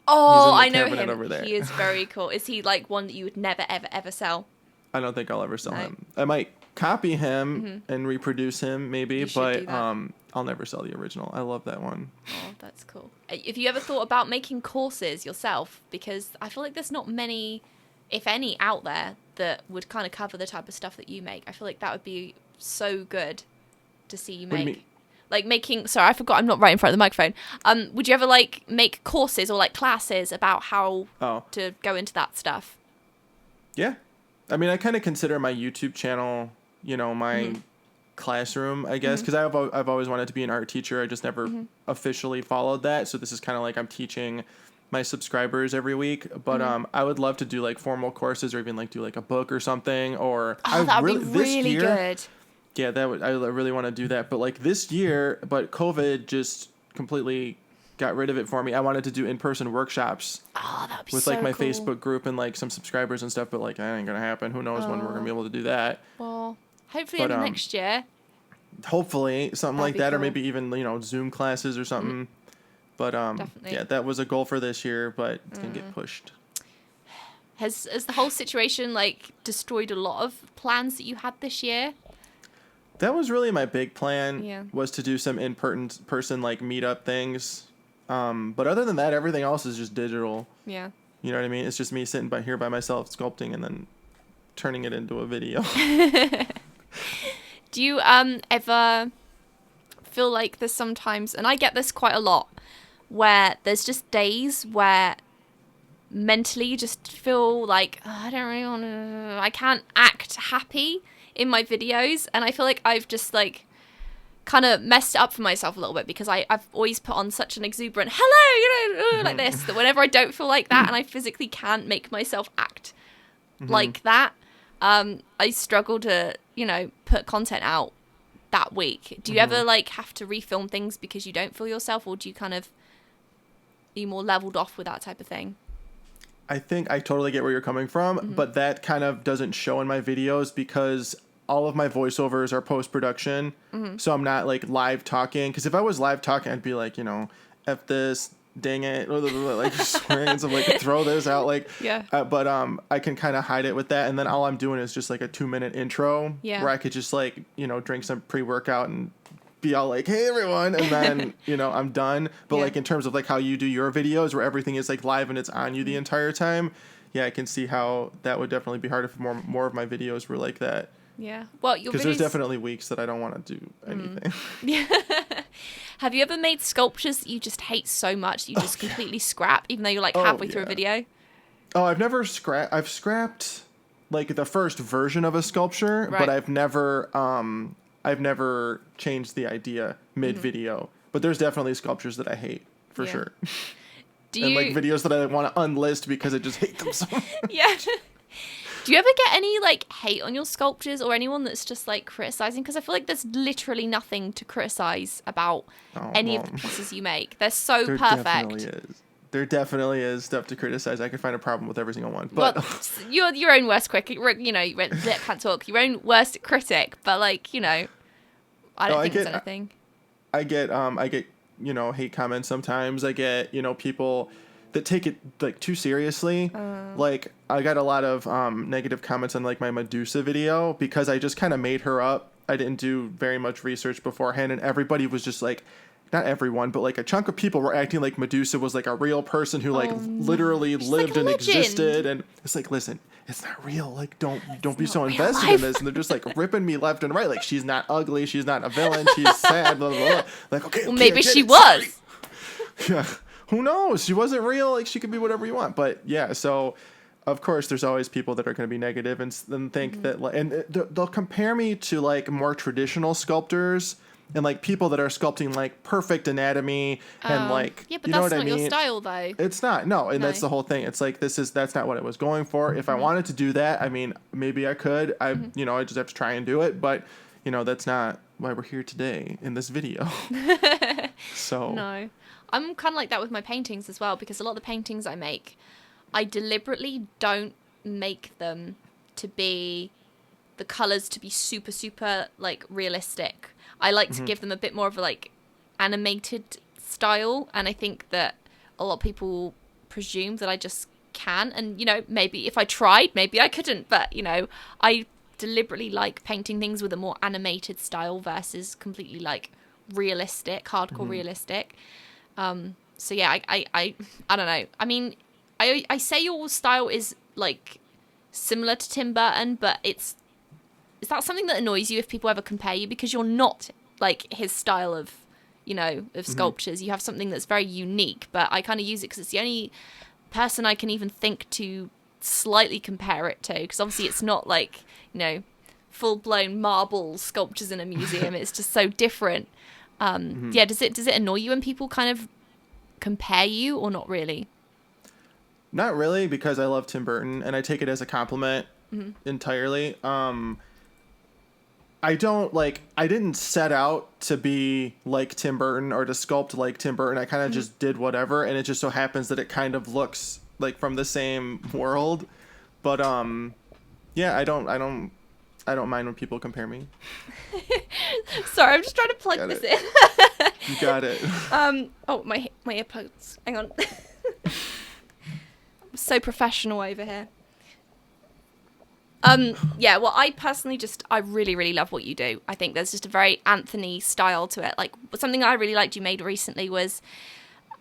[SPEAKER 1] Oh, I know him.
[SPEAKER 2] Over there.
[SPEAKER 1] He is very cool. Is he like one that you would never, ever, ever sell?
[SPEAKER 2] I don't think I'll ever sell him. I might copy him and reproduce him maybe, but I'll never sell the original. I love that one.
[SPEAKER 1] Oh, that's cool. Have you ever thought about making courses yourself? Because I feel like there's not many, if any, out there that would kind of cover the type of stuff that you make. I feel like that would be so good to see you make.
[SPEAKER 2] What do you mean?
[SPEAKER 1] Like making, sorry, I forgot I'm not right in front of the microphone. Would you ever like make courses or like classes about how to go into that stuff?
[SPEAKER 2] Yeah. I mean, I kind of consider my YouTube channel, you know, my classroom, I guess, because I've always wanted to be an art teacher. I just never officially followed that. So this is kind of like I'm teaching my subscribers every week. But I would love to do like formal courses, or even like do like a book or something. Or
[SPEAKER 1] that would be really good.
[SPEAKER 2] Yeah, I really want to do that. But like this year, but COVID just completely got rid of it for me. I wanted to do in-person workshops with like my Facebook group and like some subscribers and stuff, but like that ain't gonna happen. Who knows when we're gonna be able to do that?
[SPEAKER 1] Well, hopefully next year.
[SPEAKER 2] Hopefully something like that, cool. Or maybe even, you know, Zoom classes or something. But definitely. Yeah, that was a goal for this year, but it's gonna get pushed.
[SPEAKER 1] Has the whole situation like destroyed a lot of plans that you had this year?
[SPEAKER 2] That was really my big plan, was to do some in-person like meetup things. But other than that, everything else is just digital. Yeah. You know what I mean? It's just me sitting here by myself sculpting and then turning it into a video.
[SPEAKER 1] Do you ever feel like there's sometimes, and I get this quite a lot, where there's just days where mentally you just feel like, I don't really want to, I can't act happy in my videos, and I feel like I've just like kind of messed it up for myself a little bit, because I've always put on such an exuberant hello, you know, like this, that whenever I don't feel like that and I physically can't make myself act like that, I struggle to, you know, put content out that week. Do you ever like have to refilm things because you don't feel yourself, or do you kind of, are you more leveled off with that type of thing?
[SPEAKER 2] I think I totally get where you're coming from, but that kind of doesn't show in my videos because all of my voiceovers are post-production, so I'm not like live talking. Because if I was live talking, I'd be like, you know, F this, dang it, like swearing and stuff, like throw this out, like, but I can kind of hide it with that, and then all I'm doing is just like a 2-minute intro where I could just like, you know, drink some pre-workout and be all like, hey everyone, and then you know, I'm done. But like in terms of like how you do your videos where everything is like live and it's on you the entire time, I can see how that would definitely be hard if more of my videos were like that.
[SPEAKER 1] Yeah, well,
[SPEAKER 2] because there's definitely weeks that I don't want to do anything.
[SPEAKER 1] Yeah. Have you ever made sculptures that you just hate so much that you just completely scrap, even though you're like halfway through a video? Oh,
[SPEAKER 2] I've scrapped like the first version of a sculpture, but I've never changed the idea mid-video. But there's definitely sculptures that I hate, for sure. And like videos that I want to unlist because I just hate them so much.
[SPEAKER 1] Yeah. Do you ever get any like hate on your sculptures, or anyone that's just like criticizing? Because I feel like there's literally nothing to criticize about any of the pieces you make. They're so perfect.
[SPEAKER 2] There definitely is stuff to criticize. I could find a problem with every single one. But
[SPEAKER 1] you're your own worst critic. You know, you can't talk. Your own worst critic. But like, you know, I don't think there's anything.
[SPEAKER 2] I get you know, hate comments sometimes. I get, you know, people that take it like too seriously. Like I got a lot of negative comments on like my Medusa video because I just kind of made her up. I didn't do very much research beforehand, and everybody was just like, not everyone, but like a chunk of people were acting like Medusa was like a real person who like literally lived and existed. And it's like, listen, it's not real. Like, don't be so
[SPEAKER 1] not real
[SPEAKER 2] invested
[SPEAKER 1] life.
[SPEAKER 2] in this. And they're just like ripping me left and right. Like, she's not ugly. She's not a villain. She's sad. Blah, blah, blah. Like, okay,
[SPEAKER 1] Well,
[SPEAKER 2] I
[SPEAKER 1] maybe
[SPEAKER 2] get
[SPEAKER 1] she
[SPEAKER 2] it,
[SPEAKER 1] was.
[SPEAKER 2] sorry. Yeah. Who knows? She wasn't real. Like, she could be whatever you want. But yeah, so of course there's always people that are going to be negative and think that, like, and they'll compare me to like more traditional sculptors and like people that are sculpting like perfect anatomy and like,
[SPEAKER 1] Yeah, but
[SPEAKER 2] you know
[SPEAKER 1] that's
[SPEAKER 2] what I
[SPEAKER 1] not
[SPEAKER 2] mean?
[SPEAKER 1] your style, though.
[SPEAKER 2] It's not. No, and
[SPEAKER 1] No.
[SPEAKER 2] that's the whole thing. It's like that's not what I was going for. If I wanted to do that, I mean, maybe I could. I just have to try and do it, but that's not why we're here today in this video. So
[SPEAKER 1] No. I'm kind of like that with my paintings as well, because a lot of the paintings I make, I deliberately don't make them to be the colors to be super, super like realistic. I like to give them a bit more of a like animated style, and I think that a lot of people presume that I just can, and maybe if I tried, maybe I couldn't, but I deliberately like painting things with a more animated style versus completely like realistic, hardcore realistic. So yeah, I don't know. I mean, I say your style is like similar to Tim Burton, but is that something that annoys you if people ever compare you, because you're not like his style of sculptures? You have something that's very unique, but I kind of use it because it's the only person I can even think to slightly compare it to, because obviously it's not like full-blown marble sculptures in a museum. It's just so different. Yeah, does it annoy you when people kind of compare you, or not really?
[SPEAKER 2] not really, because I love Tim Burton and I take it as a compliment entirely. I didn't set out to be like Tim Burton or to sculpt like Tim Burton. I kind of just did whatever, and it just so happens that it kind of looks like from the same world. But yeah, I don't mind when people compare me.
[SPEAKER 1] Sorry, I'm just trying to plug
[SPEAKER 2] Got
[SPEAKER 1] this
[SPEAKER 2] it.
[SPEAKER 1] in.
[SPEAKER 2] You got it.
[SPEAKER 1] Oh, my earpods. Hang on. I'm so professional over here. Yeah, well, I really, really love what you do. I think there's just a very Anthony style to it. Like, something I really liked you made recently was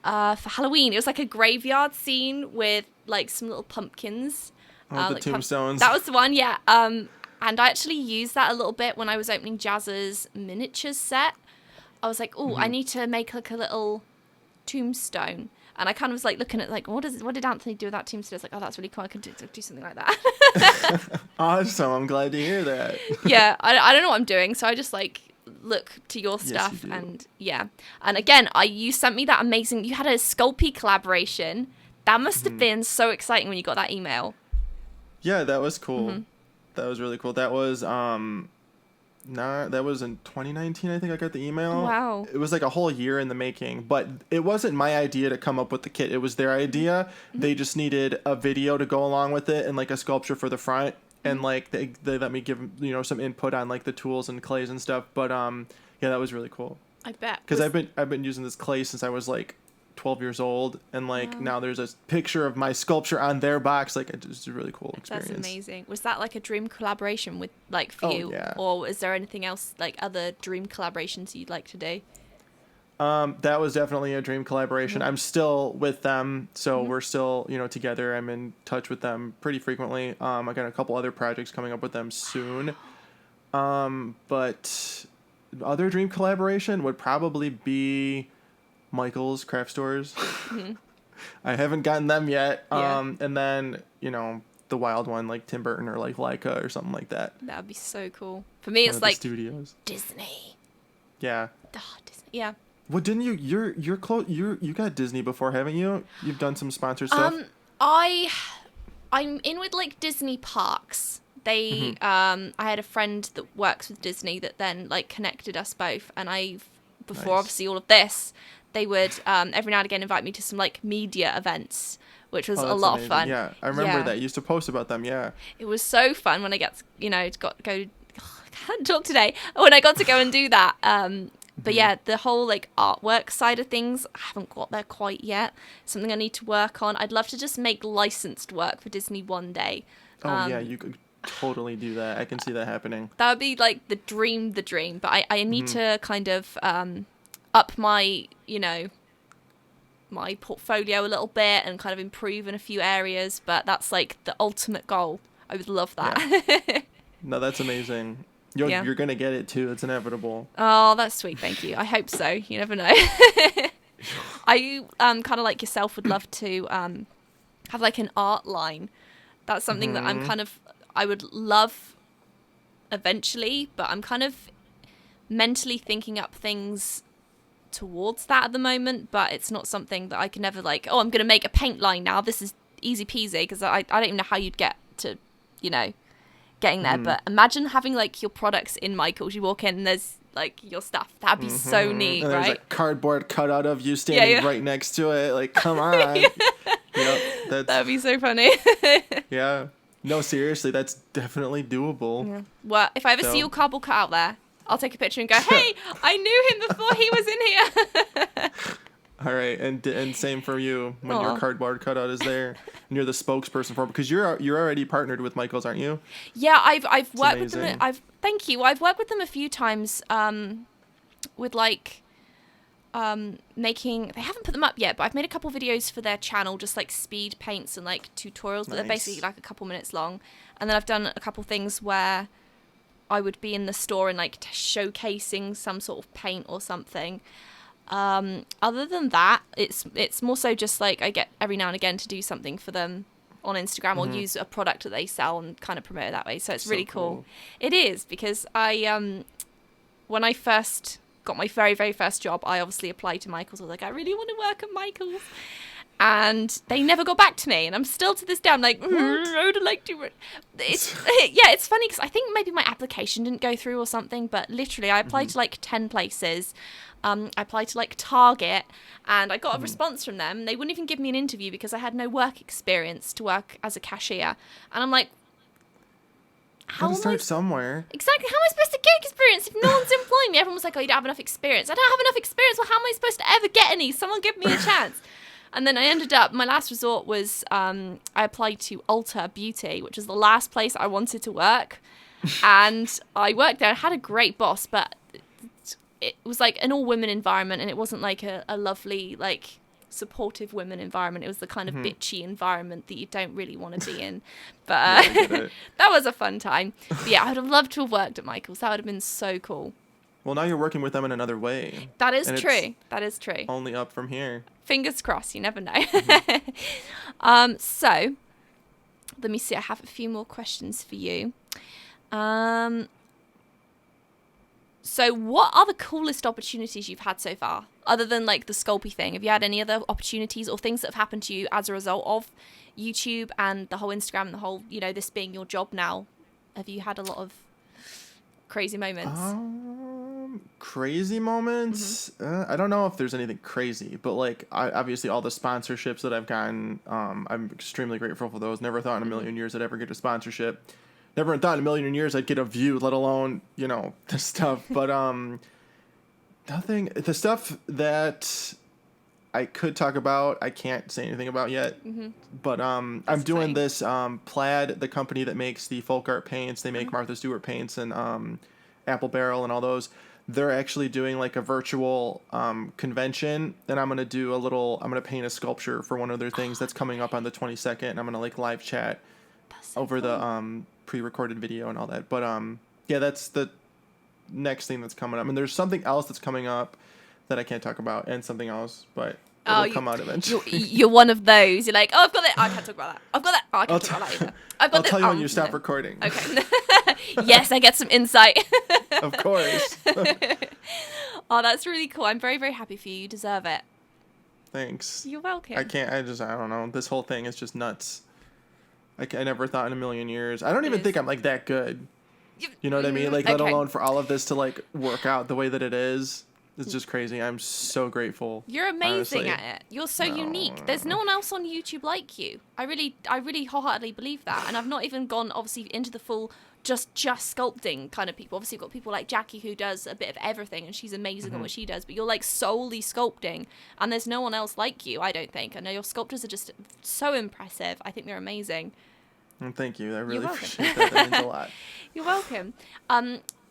[SPEAKER 1] for Halloween. It was like a graveyard scene with like some little pumpkins.
[SPEAKER 2] The
[SPEAKER 1] like
[SPEAKER 2] tombstones.
[SPEAKER 1] That was the one, yeah. And I actually used that a little bit when I was opening Jazz's miniatures set. I was like, I need to make like a little tombstone. And I kind of was like looking at like, what did Anthony do with that tombstone? I was like, oh, that's really cool. I could do something like that.
[SPEAKER 2] Awesome. I'm glad to hear that.
[SPEAKER 1] Yeah, I don't know what I'm doing, so I just like look to your stuff.
[SPEAKER 2] Yes, you do.
[SPEAKER 1] And yeah. And again, you sent me that amazing, you had a Sculpey collaboration. That must have been so exciting when you got that email.
[SPEAKER 2] Yeah, that was cool. That was really cool. That was that was in 2019, I think I got the email.
[SPEAKER 1] Wow.
[SPEAKER 2] It was like a whole year in the making, but it wasn't my idea to come up with the kit. It was their idea. They just needed a video to go along with it and like a sculpture for the front, and like they let me give some input on like the tools and clays and stuff. But yeah, that was really cool.
[SPEAKER 1] I bet.
[SPEAKER 2] Because I've been using this clay since I was like 12 years old, and like now there's a picture of my sculpture on their box. Like, it's a really cool experience.
[SPEAKER 1] That's amazing. Was that like a dream collaboration with like for you?
[SPEAKER 2] Yeah.
[SPEAKER 1] Or is there anything else, like other dream collaborations you'd like to do?
[SPEAKER 2] That was definitely a dream collaboration. I'm still with them, so we're still together. I'm in touch with them pretty frequently. I got a couple other projects coming up with them soon. But other dream collaboration would probably be Michael's Craft Stores. I haven't gotten them yet.
[SPEAKER 1] Yeah.
[SPEAKER 2] And then the wild one like Tim Burton or like Leica or something like that.
[SPEAKER 1] That would be so cool. For me,
[SPEAKER 2] One
[SPEAKER 1] it's
[SPEAKER 2] of the
[SPEAKER 1] like
[SPEAKER 2] studios.
[SPEAKER 1] Disney.
[SPEAKER 2] Yeah.
[SPEAKER 1] Disney. Yeah.
[SPEAKER 2] Well, didn't you're close? You got Disney before, haven't you? You've done some sponsored stuff.
[SPEAKER 1] I'm in with like Disney parks. They I had a friend that works with Disney that then like connected us both, and before
[SPEAKER 2] Nice.
[SPEAKER 1] obviously all of this, they would every now and again invite me to some like media events, which was a
[SPEAKER 2] That's
[SPEAKER 1] lot
[SPEAKER 2] amazing.
[SPEAKER 1] of fun.
[SPEAKER 2] Yeah, I remember
[SPEAKER 1] Yeah.
[SPEAKER 2] that. You used to post about them. Yeah.
[SPEAKER 1] It was so fun when I got to go. I can't talk today. When I got to go and do that. But yeah, the whole like artwork side of things, I haven't got there quite yet. Something I need to work on. I'd love to just make licensed work for Disney one day.
[SPEAKER 2] Oh yeah, you could totally do that. I can see that happening.
[SPEAKER 1] That would be like the dream. But I need to kind of up my my portfolio a little bit and kind of improve in a few areas. But that's like the ultimate goal. I would love that.
[SPEAKER 2] No, that's amazing.
[SPEAKER 1] Yeah.
[SPEAKER 2] You're gonna get it too. It's inevitable.
[SPEAKER 1] Oh, that's sweet. Thank you. I hope so. You never know. I kind of like yourself would love to have like an art line. That's something that I would love eventually, but I'm kind of mentally thinking up things towards that at the moment, but it's not something that I can ever like, oh, I'm going to make a paint line now. This is easy peasy, because I don't even know how you'd get to, getting there. But imagine having like your products in Michael's. You walk in and there's like your stuff. That'd be so neat,
[SPEAKER 2] and
[SPEAKER 1] right?
[SPEAKER 2] There's a cardboard cutout of you standing right next to it. Like, come on. Yep,
[SPEAKER 1] that'd be so funny.
[SPEAKER 2] Yeah. No, seriously, that's definitely doable.
[SPEAKER 1] Yeah. Well, if I ever see your cardboard cut out there, I'll take a picture and go, hey, I knew him before he was in here.
[SPEAKER 2] All right, and same for you when your cardboard cutout is there and you're the spokesperson for it, because you're already partnered with Michael's, aren't you?
[SPEAKER 1] Yeah, I've worked with them. Thank you. I've worked with them a few times. With like making. They haven't put them up yet, but I've made a couple videos for their channel, just like speed paints and like tutorials. But they're basically like a couple minutes long. And then I've done a couple things where I would be in the store and like showcasing some sort of paint or something. Other than that, it's more so just like I get every now and again to do something for them on Instagram or use a product that they sell and kind of promote it that way. So it's really cool. It is, because I when I first got my very, very first job, I obviously applied to Michael's. I was like, I really want to work at Michael's. And they never got back to me. And I'm still to this day, I'm like, I would like to. It's funny because I think maybe my application didn't go through or something. But literally, I applied to like 10 places. I applied to like Target, and I got a response from them. They wouldn't even give me an interview because I had no work experience to work as a cashier. And I'm like, how am I
[SPEAKER 2] start somewhere?
[SPEAKER 1] Exactly. How am I supposed to get experience if no one's employing me? Everyone was like, oh, you don't have enough experience. I don't have enough experience. Well, how am I supposed to ever get any? Someone give me a chance. And then I ended up, my last resort was, I applied to Ulta Beauty, which was the last place I wanted to work. And I worked there. I had a great boss, but it was like an all-women environment, and it wasn't like a lovely, like, supportive women environment. It was the kind of bitchy environment that you don't really want to be in. But that was a fun time. But yeah, I would have loved to have worked at Michael's. That would have been so cool.
[SPEAKER 2] Well, now you're working with them in another way.
[SPEAKER 1] That is true. That is true.
[SPEAKER 2] Only up from here.
[SPEAKER 1] Fingers crossed. You never know. So, let me see. I have a few more questions for you. So, what are the coolest opportunities you've had so far, other than like the Sculpey thing? Have you had any other opportunities or things that have happened to you as a result of YouTube and the whole Instagram and the whole, this being your job now? Have you had a lot of crazy moments?
[SPEAKER 2] Crazy moments? I don't know if there's anything crazy, but like obviously all the sponsorships that I've gotten, I'm extremely grateful for those. Never thought in a million years I'd ever get a sponsorship. Never thought in a million years I'd get a view, let alone, the stuff. But nothing. The stuff that I could talk about, I can't say anything about yet. But I'm doing this Plaid, the company that makes the folk art paints. They make Martha Stewart paints and Apple Barrel and all those. They're actually doing like a virtual convention, and I'm gonna paint a sculpture for one of their things that's coming up on the 22nd, and I'm gonna like live chat over the pre-recorded video and all that. But yeah, that's the next thing that's coming up. And there's something else that's coming up that I can't talk about, and something else, but it'll come out eventually.
[SPEAKER 1] You're one of those. You're like, oh, I've got that. I can't talk about that. I've got that. Oh, I can't talk about that either.
[SPEAKER 2] I'll tell you when you stop recording.
[SPEAKER 1] Okay. Yes, I get some insight.
[SPEAKER 2] Of course.
[SPEAKER 1] Oh, that's really cool. I'm very, very happy for you. You deserve it.
[SPEAKER 2] Thanks.
[SPEAKER 1] You're welcome.
[SPEAKER 2] I don't know. This whole thing is just nuts. I never thought in a million years. I don't even think I'm like that good. You know what I mean? Like, let alone for all of this to like work out the way that it is. It's just crazy. I'm so grateful.
[SPEAKER 1] You're amazing at it. You're so unique. There's no one else on YouTube like you. I really wholeheartedly believe that. And I've not even gone obviously into the full just sculpting kind of people. Obviously, you've got people like Jackie who does a bit of everything, and she's amazing at what she does. But you're like solely sculpting, and there's no one else like you. I don't think. I know your sculptures are just so impressive. I think they're amazing.
[SPEAKER 2] Thank you. I really appreciate that. That means a lot.
[SPEAKER 1] You're welcome.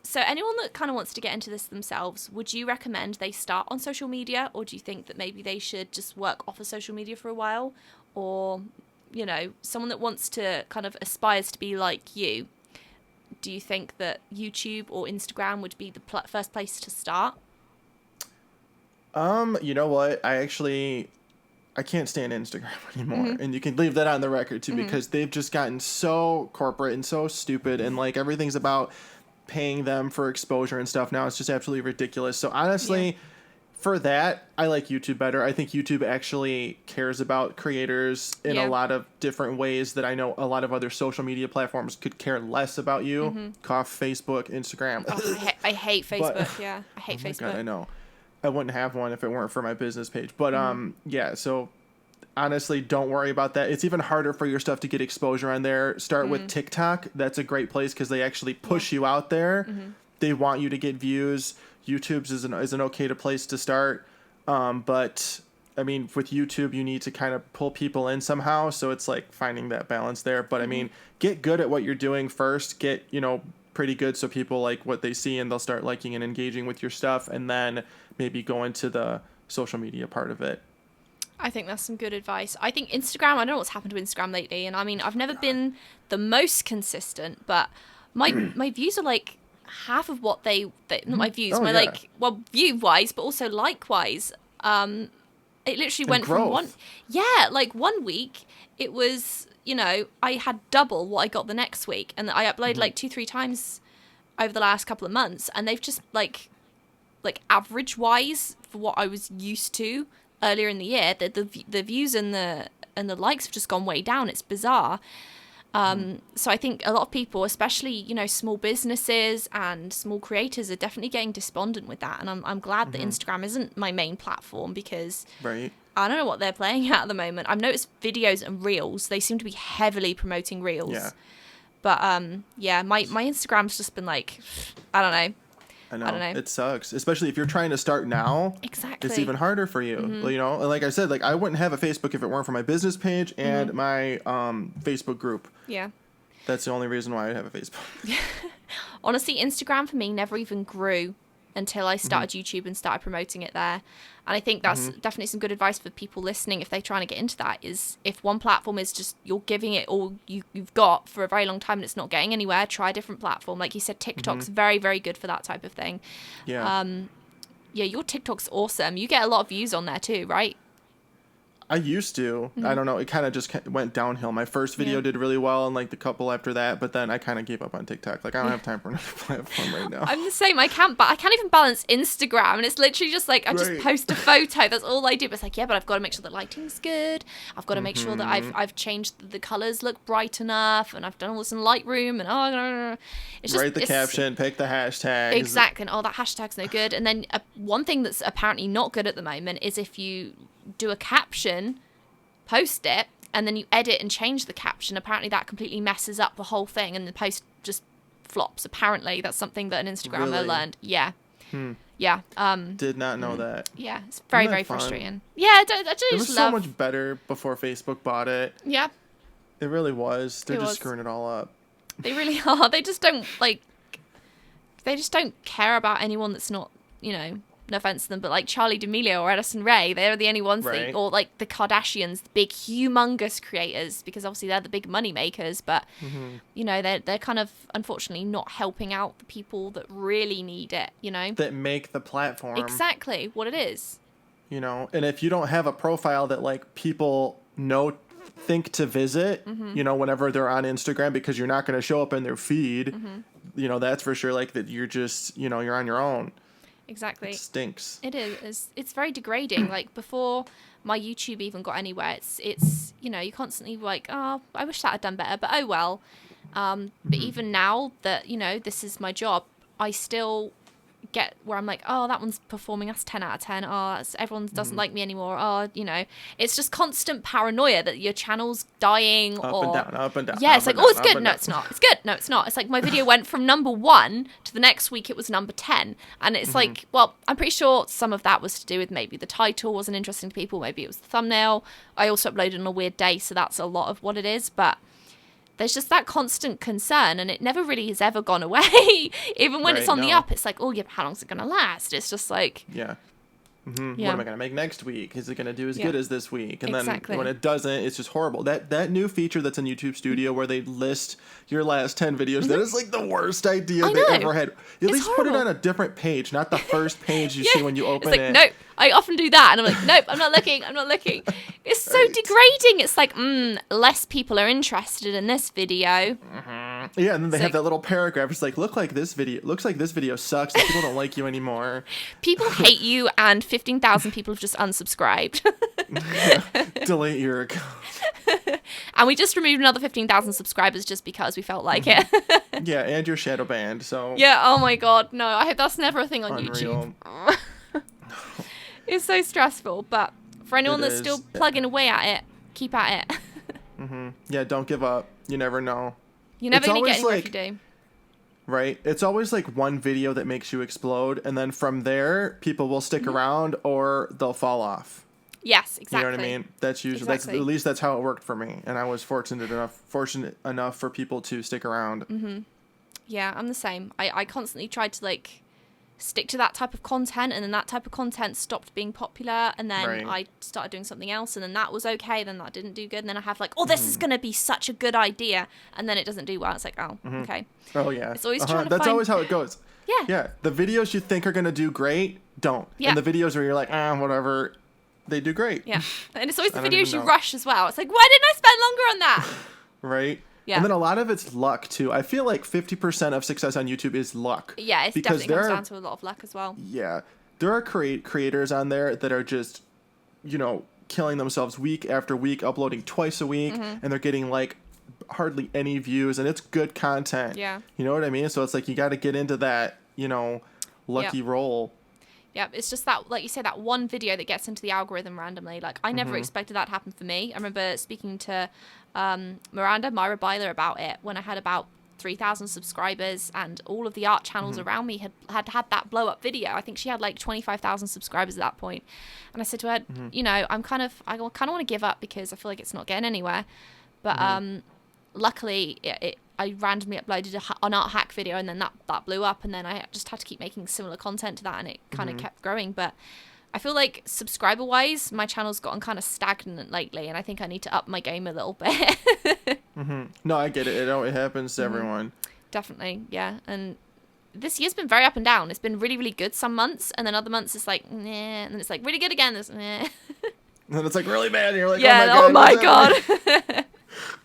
[SPEAKER 1] So anyone that kind of wants to get into this themselves, would you recommend they start on social media, or do you think that maybe they should just work off of social media for a while? Or, you know, someone that wants to kind of aspires to be like you, do you think that YouTube or Instagram would be the first place to start?
[SPEAKER 2] You know what? I can't stand Instagram anymore. And you can leave that on the record too, because they've just gotten so corporate and so stupid, and like everything's about paying them for exposure and stuff now. It's just absolutely ridiculous. So honestly, for that, I like YouTube better. I think YouTube actually cares about creators in a lot of different ways that I know a lot of other social media platforms could care less about you. Cough, Facebook, Instagram.
[SPEAKER 1] Oh, I hate Facebook. I hate Facebook.
[SPEAKER 2] God, I know. I wouldn't have one if it weren't for my business page. But yeah, so honestly, don't worry about that. It's even harder for your stuff to get exposure on there. Start with TikTok. That's a great place because they actually push you out there. They want you to get views. YouTube's is an okay place to start. But I mean, with YouTube, you need to kind of pull people in somehow. So it's like finding that balance there. But I mean, get good at what you're doing first. Get, pretty good so people like what they see and they'll start liking and engaging with your stuff, and then maybe go into the social media part of it.
[SPEAKER 1] I think that's some good advice. I think Instagram, I don't know what's happened to Instagram lately, and I mean, I've never been the most consistent, but my views are like half of what they not my views, like, well, view-wise, but also like-wise. It literally went from one week, it was, I had double what I got the next week, and I uploaded like 2-3 times over the last couple of months, and they've just like average wise for what I was used to earlier in the year, the views and the likes have just gone way down. It's bizarre. So I think a lot of people, especially small businesses and small creators, are definitely getting despondent with that, and I'm glad that Instagram isn't my main platform, because I don't know what they're playing at the moment. I've noticed videos and reels, they seem to be heavily promoting reels, but my Instagram's just been like, I don't know.
[SPEAKER 2] It sucks, especially if you're trying to start now.
[SPEAKER 1] Exactly.
[SPEAKER 2] It's even harder for you. And like I said, like I wouldn't have a Facebook if it weren't for my business page and my Facebook group. Yeah. That's the only reason why I have a Facebook.
[SPEAKER 1] Honestly, Instagram for me never even grew until I started YouTube and started promoting it there. And I think that's definitely some good advice for people listening if they're trying to get into that, is if one platform is just, you're giving it all you've got for a very long time and it's not getting anywhere, try a different platform. Like you said, TikTok's very, very good for that type of thing. Yeah. Your TikTok's awesome. You get a lot of views on there too, right?
[SPEAKER 2] I used to. I don't know. It kind of just went downhill. My first video did really well, and like the couple after that, but then I kind of gave up on TikTok. Like I don't have time for another platform right now.
[SPEAKER 1] I'm the same. I can't even balance Instagram, and it's literally just like I just post a photo. That's all I do. But it's like, but I've got to make sure the lighting's good. I've got to make sure that I've changed the colors look bright enough, and I've done all this in Lightroom, and it's just
[SPEAKER 2] write the caption, pick the hashtag.
[SPEAKER 1] Exactly, and that hashtag's no good. And then one thing that's apparently not good at the moment is if you do a caption, post it, and then you edit and change the caption, apparently that completely messes up the whole thing and the post just flops. Apparently that's something that an Instagrammer learned.
[SPEAKER 2] Did not know that.
[SPEAKER 1] Yeah, it's very, very frustrating. Yeah, I
[SPEAKER 2] it was so much better before Facebook bought it. Yeah, it really was. They're just screwing it all up.
[SPEAKER 1] They really are. They just don't care about anyone that's not, no offense to them, but like Charli D'Amelio or Addison Rae, they're the only ones or like the Kardashians, the big humongous creators, because obviously they're the big money makers, but they're kind of unfortunately not helping out the people that really need it,
[SPEAKER 2] that make the platform
[SPEAKER 1] exactly what it is,
[SPEAKER 2] and if you don't have a profile that like people think to visit, whenever they're on Instagram, because you're not going to show up in their feed, that's for sure, like that you're just you're on your own.
[SPEAKER 1] Exactly.
[SPEAKER 2] It stinks.
[SPEAKER 1] It is. It's very degrading. Like before my YouTube even got anywhere, it's you're constantly like, oh, I wish that had done better, but oh well. But even now that, this is my job, I still get where I'm like, oh, that one's performing, that's 10 out of 10. Oh, everyone doesn't like me anymore. Oh, it's just constant paranoia that your channel's dying. Up and down. Yeah, it's like, oh, it's good. No, it's not. It's good. No, it's not. It's like my video went from number 1 to the next week it was number 10. And it's like, well, I'm pretty sure some of that was to do with maybe the title wasn't interesting to people. Maybe it was the thumbnail. I also uploaded on a weird day, so that's a lot of what it is. But there's just that constant concern, and it never really has ever gone away. Even when it's on the up, it's like, oh, yeah, how long's it going to last? It's just like...
[SPEAKER 2] Yeah. What am I gonna make next week? Is it gonna do as good as this week? And
[SPEAKER 1] Exactly.
[SPEAKER 2] then when it doesn't, it's just horrible. That new feature that's in YouTube Studio where they list your last 10 videos, that is like the worst idea they ever had. At least put it on a different page, not the first page you see when you open it.
[SPEAKER 1] Nope. I often do that, and I'm like, nope, I'm not looking. It's so degrading. It's like, less people are interested in this video.
[SPEAKER 2] Yeah, and then they have that little paragraph. It's like, looks like this video sucks. And people don't like you anymore.
[SPEAKER 1] People hate you, and 15,000 people have just unsubscribed.
[SPEAKER 2] Delete your account.
[SPEAKER 1] And we just removed another 15,000 subscribers just because we felt like it.
[SPEAKER 2] Yeah, and you're shadow banned. So
[SPEAKER 1] yeah. Oh my god, no. I hope that's never a thing on
[SPEAKER 2] unreal.
[SPEAKER 1] YouTube. It's so stressful, but for anyone that's still plugging away at it, keep at it.
[SPEAKER 2] Yeah, don't give up. You never know.
[SPEAKER 1] You're never going to get anywhere if you do.
[SPEAKER 2] Right? It's always like one video that makes you explode, and then from there, people will stick around or they'll fall off.
[SPEAKER 1] Yes, exactly.
[SPEAKER 2] You know what I mean? That's usually at least that's how it worked for me, and I was fortunate enough for people to stick around.
[SPEAKER 1] Yeah, I'm the same. I constantly tried to like stick to that type of content, and then that type of content stopped being popular, and then I started doing something else, and then that was okay, then that didn't do good, and then I have like, this is going to be such a good idea, and then it doesn't do well. It's like, okay.
[SPEAKER 2] Oh yeah.
[SPEAKER 1] It's always trying to
[SPEAKER 2] That's
[SPEAKER 1] find...
[SPEAKER 2] always how it goes.
[SPEAKER 1] Yeah.
[SPEAKER 2] Yeah. The videos you think are going to do great, don't.
[SPEAKER 1] Yeah.
[SPEAKER 2] And the videos where you're like, whatever, they do great.
[SPEAKER 1] Yeah. And it's always the
[SPEAKER 2] I don't
[SPEAKER 1] videos
[SPEAKER 2] even
[SPEAKER 1] you
[SPEAKER 2] know.
[SPEAKER 1] rush as well. It's like, why didn't I spend longer on that?
[SPEAKER 2] Right?
[SPEAKER 1] Yeah.
[SPEAKER 2] And then a lot of it's luck too. I feel like 50% of success on YouTube is luck.
[SPEAKER 1] Yeah, it definitely comes down to a lot of luck as well.
[SPEAKER 2] Yeah. There are creators on there that are just, killing themselves week after week, uploading twice a week, and they're getting like hardly any views, and it's good content.
[SPEAKER 1] Yeah.
[SPEAKER 2] You know what I mean? So it's like you got to get into that, lucky roll.
[SPEAKER 1] Yeah, it's just that, like you say, that one video that gets into the algorithm randomly. Like, I never expected that to happen for me. I remember speaking to Myra Byler about it when I had about 3,000 subscribers, and all of the art channels around me had that blow up video. I think she had like 25,000 subscribers at that point. And I said to her, I kind of want to give up because I feel like it's not getting anywhere. But luckily, I randomly uploaded an art hack video, and then that blew up, and then I just had to keep making similar content to that, and it kind of kept growing. But I feel like subscriber wise, my channel's gotten kind of stagnant lately, and I think I need to up my game a little bit.
[SPEAKER 2] No, I get it. It happens to everyone.
[SPEAKER 1] Definitely, yeah. And this year's been very up and down. It's been really, really good some months, and then other months it's like, nah, and then it's like really good again. There's, nah.
[SPEAKER 2] And then it's like really bad, and you're like,
[SPEAKER 1] oh my god.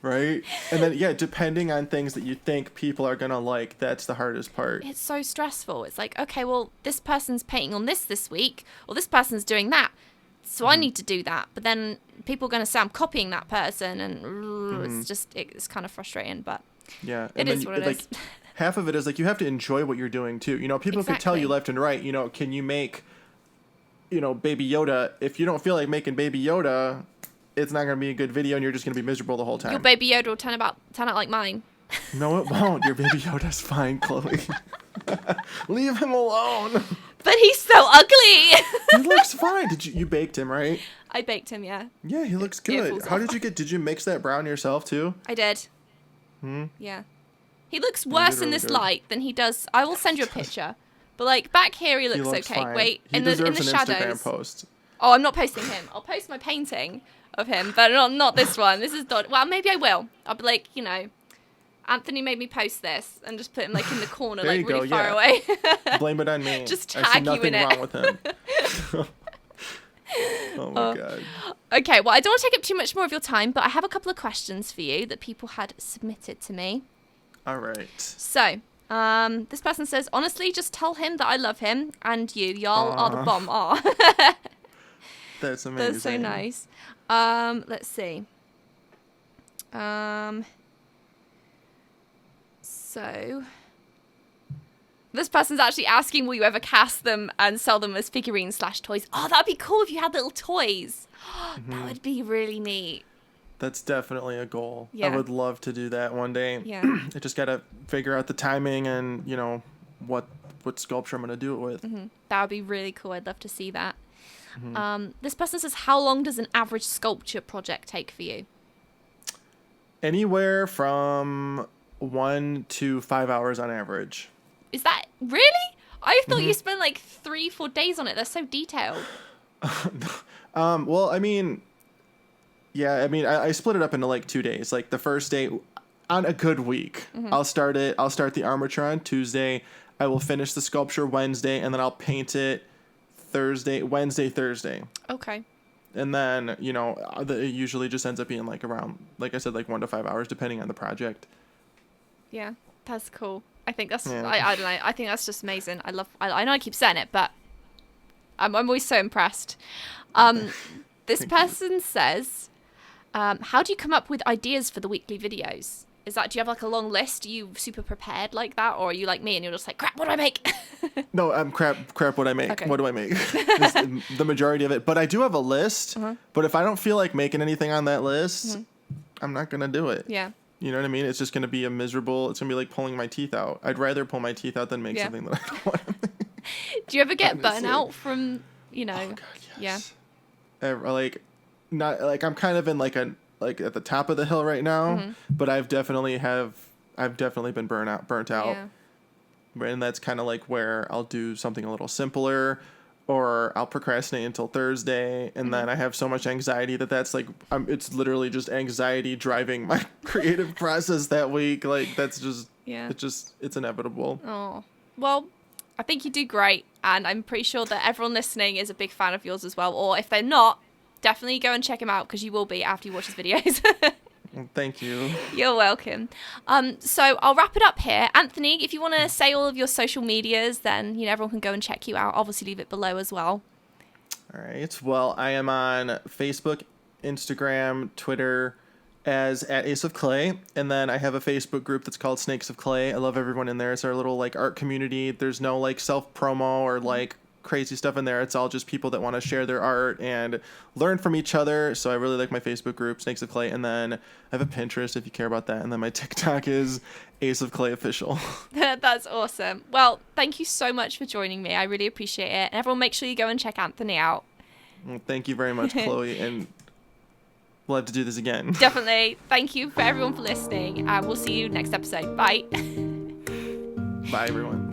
[SPEAKER 2] Right? And then, depending on things that you think people are going to like, that's the hardest part.
[SPEAKER 1] It's so stressful. It's like, okay, well, this person's painting on this week, or this person's doing that, so I need to do that. But then people are going to say I'm copying that person, and it's kind of frustrating, but it is what it is.
[SPEAKER 2] Half of it is like you have to enjoy what you're doing too. People could tell you left and right, can you make, Baby Yoda? If you don't feel like making Baby Yoda, it's not going to be a good video, and you're just going to be miserable the whole time.
[SPEAKER 1] Your Baby Yoda will turn out like mine.
[SPEAKER 2] No, it won't. Your Baby Yoda's fine, Chloe. Leave him alone.
[SPEAKER 1] But he's so ugly.
[SPEAKER 2] He looks fine. You baked him, right?
[SPEAKER 1] I baked him, yeah.
[SPEAKER 2] Yeah, he looks good. How did you mix that brown yourself too?
[SPEAKER 1] I did. Yeah. He looks worse in this light than he does. I will send you a picture. But like back here he looks okay.
[SPEAKER 2] Fine.
[SPEAKER 1] Wait,
[SPEAKER 2] he
[SPEAKER 1] in the
[SPEAKER 2] deserves an
[SPEAKER 1] shadows.
[SPEAKER 2] Instagram post.
[SPEAKER 1] Oh, I'm not posting him. I'll post my painting of him, but not this one. This is well, maybe I will. I'll be like, Anthony made me post this, and just put him like in the corner, like really far away.
[SPEAKER 2] Blame it on me.
[SPEAKER 1] Just
[SPEAKER 2] I see
[SPEAKER 1] tag you
[SPEAKER 2] nothing
[SPEAKER 1] in it.
[SPEAKER 2] wrong with him. Oh my god.
[SPEAKER 1] Okay, well, I don't want to take up too much more of your time, but I have a couple of questions for you that people had submitted to me.
[SPEAKER 2] All right.
[SPEAKER 1] So, this person says, honestly, just tell him that I love him, and y'all are the bomb. Aw.
[SPEAKER 2] That's amazing.
[SPEAKER 1] That's so nice. Let's see. So this person's actually asking, will you ever cast them and sell them as figurines/toys? Oh, that'd be cool if you had little toys. That would be really neat.
[SPEAKER 2] That's definitely a goal.
[SPEAKER 1] Yeah.
[SPEAKER 2] I would love to do that one day.
[SPEAKER 1] Yeah.
[SPEAKER 2] I just got to figure out the timing and, what sculpture I'm going to do it with.
[SPEAKER 1] That would be really cool. I'd love to see that. This person says, how long does an average sculpture project take for you?
[SPEAKER 2] Anywhere from 1 to 5 hours on average.
[SPEAKER 1] Is that really? I thought you spent like 3-4 days on it. They're so detailed.
[SPEAKER 2] Well, I mean, yeah, I mean, I split it up into like 2 days. Like the first day, on a good week, I'll start the armature on Tuesday. I will finish the sculpture Wednesday, and then I'll paint it Wednesday, Thursday.
[SPEAKER 1] Okay.
[SPEAKER 2] And then, it usually just ends up being like around, like I said, like 1 to 5 hours, depending on the project.
[SPEAKER 1] Yeah, that's cool. I think that's,
[SPEAKER 2] Yeah.
[SPEAKER 1] I don't know. I think that's just amazing. I know I keep saying it, but I'm always so impressed. This person says, how do you come up with ideas for the weekly videos? Do you have like a long list? Are you super prepared like that? Or are you like me and you're just like, crap, what do I make?
[SPEAKER 2] No, crap, what I make.
[SPEAKER 1] Okay.
[SPEAKER 2] What do I make? The majority of it. But I do have a list. But if I don't feel like making anything on that list, I'm not going to do it.
[SPEAKER 1] Yeah.
[SPEAKER 2] You know what I mean? It's just going to be it's going to be like pulling my teeth out. I'd rather pull my teeth out than make something that I don't want to make.
[SPEAKER 1] Do you ever get
[SPEAKER 2] Honestly.
[SPEAKER 1] burnout from,
[SPEAKER 2] Oh, God, yes.
[SPEAKER 1] Yeah.
[SPEAKER 2] Not like I'm kind of in like at the top of the hill right now, but I've definitely been burnt out.
[SPEAKER 1] Yeah.
[SPEAKER 2] And that's kind of like where I'll do something a little simpler, or I'll procrastinate until Thursday, and then I have so much anxiety that's like it's literally just anxiety driving my creative process that week. Like that's just it's inevitable.
[SPEAKER 1] Oh, well, I think you do great, and I'm pretty sure that everyone listening is a big fan of yours as well. Or if they're not, definitely go and check him out because you will be after you watch his videos.
[SPEAKER 2] Thank you.
[SPEAKER 1] You're welcome. So I'll wrap it up here. Anthony, if you want to say all of your social medias, then everyone can go and check you out. Obviously, leave it below as well.
[SPEAKER 2] All right. Well, I am on Facebook, Instagram, Twitter as at Ace of Clay, and then I have a Facebook group that's called Snakes of Clay. I love everyone in there. It's our little like art community. There's no like self promo or like crazy stuff in there. It's all just people that want to share their art and learn from each other. So I really like my Facebook group, Snakes of Clay, and then I have a Pinterest if you care about that, and then my TikTok is Ace of Clay Official.
[SPEAKER 1] That's awesome. Well, thank you so much for joining me. I really appreciate it. And everyone, make sure you go and check Anthony out.
[SPEAKER 2] Well, thank you very much, Chloe, and we'll have to do this again.
[SPEAKER 1] Definitely. Thank you for everyone for listening, and we'll see you next episode. Bye.
[SPEAKER 2] Bye, everyone.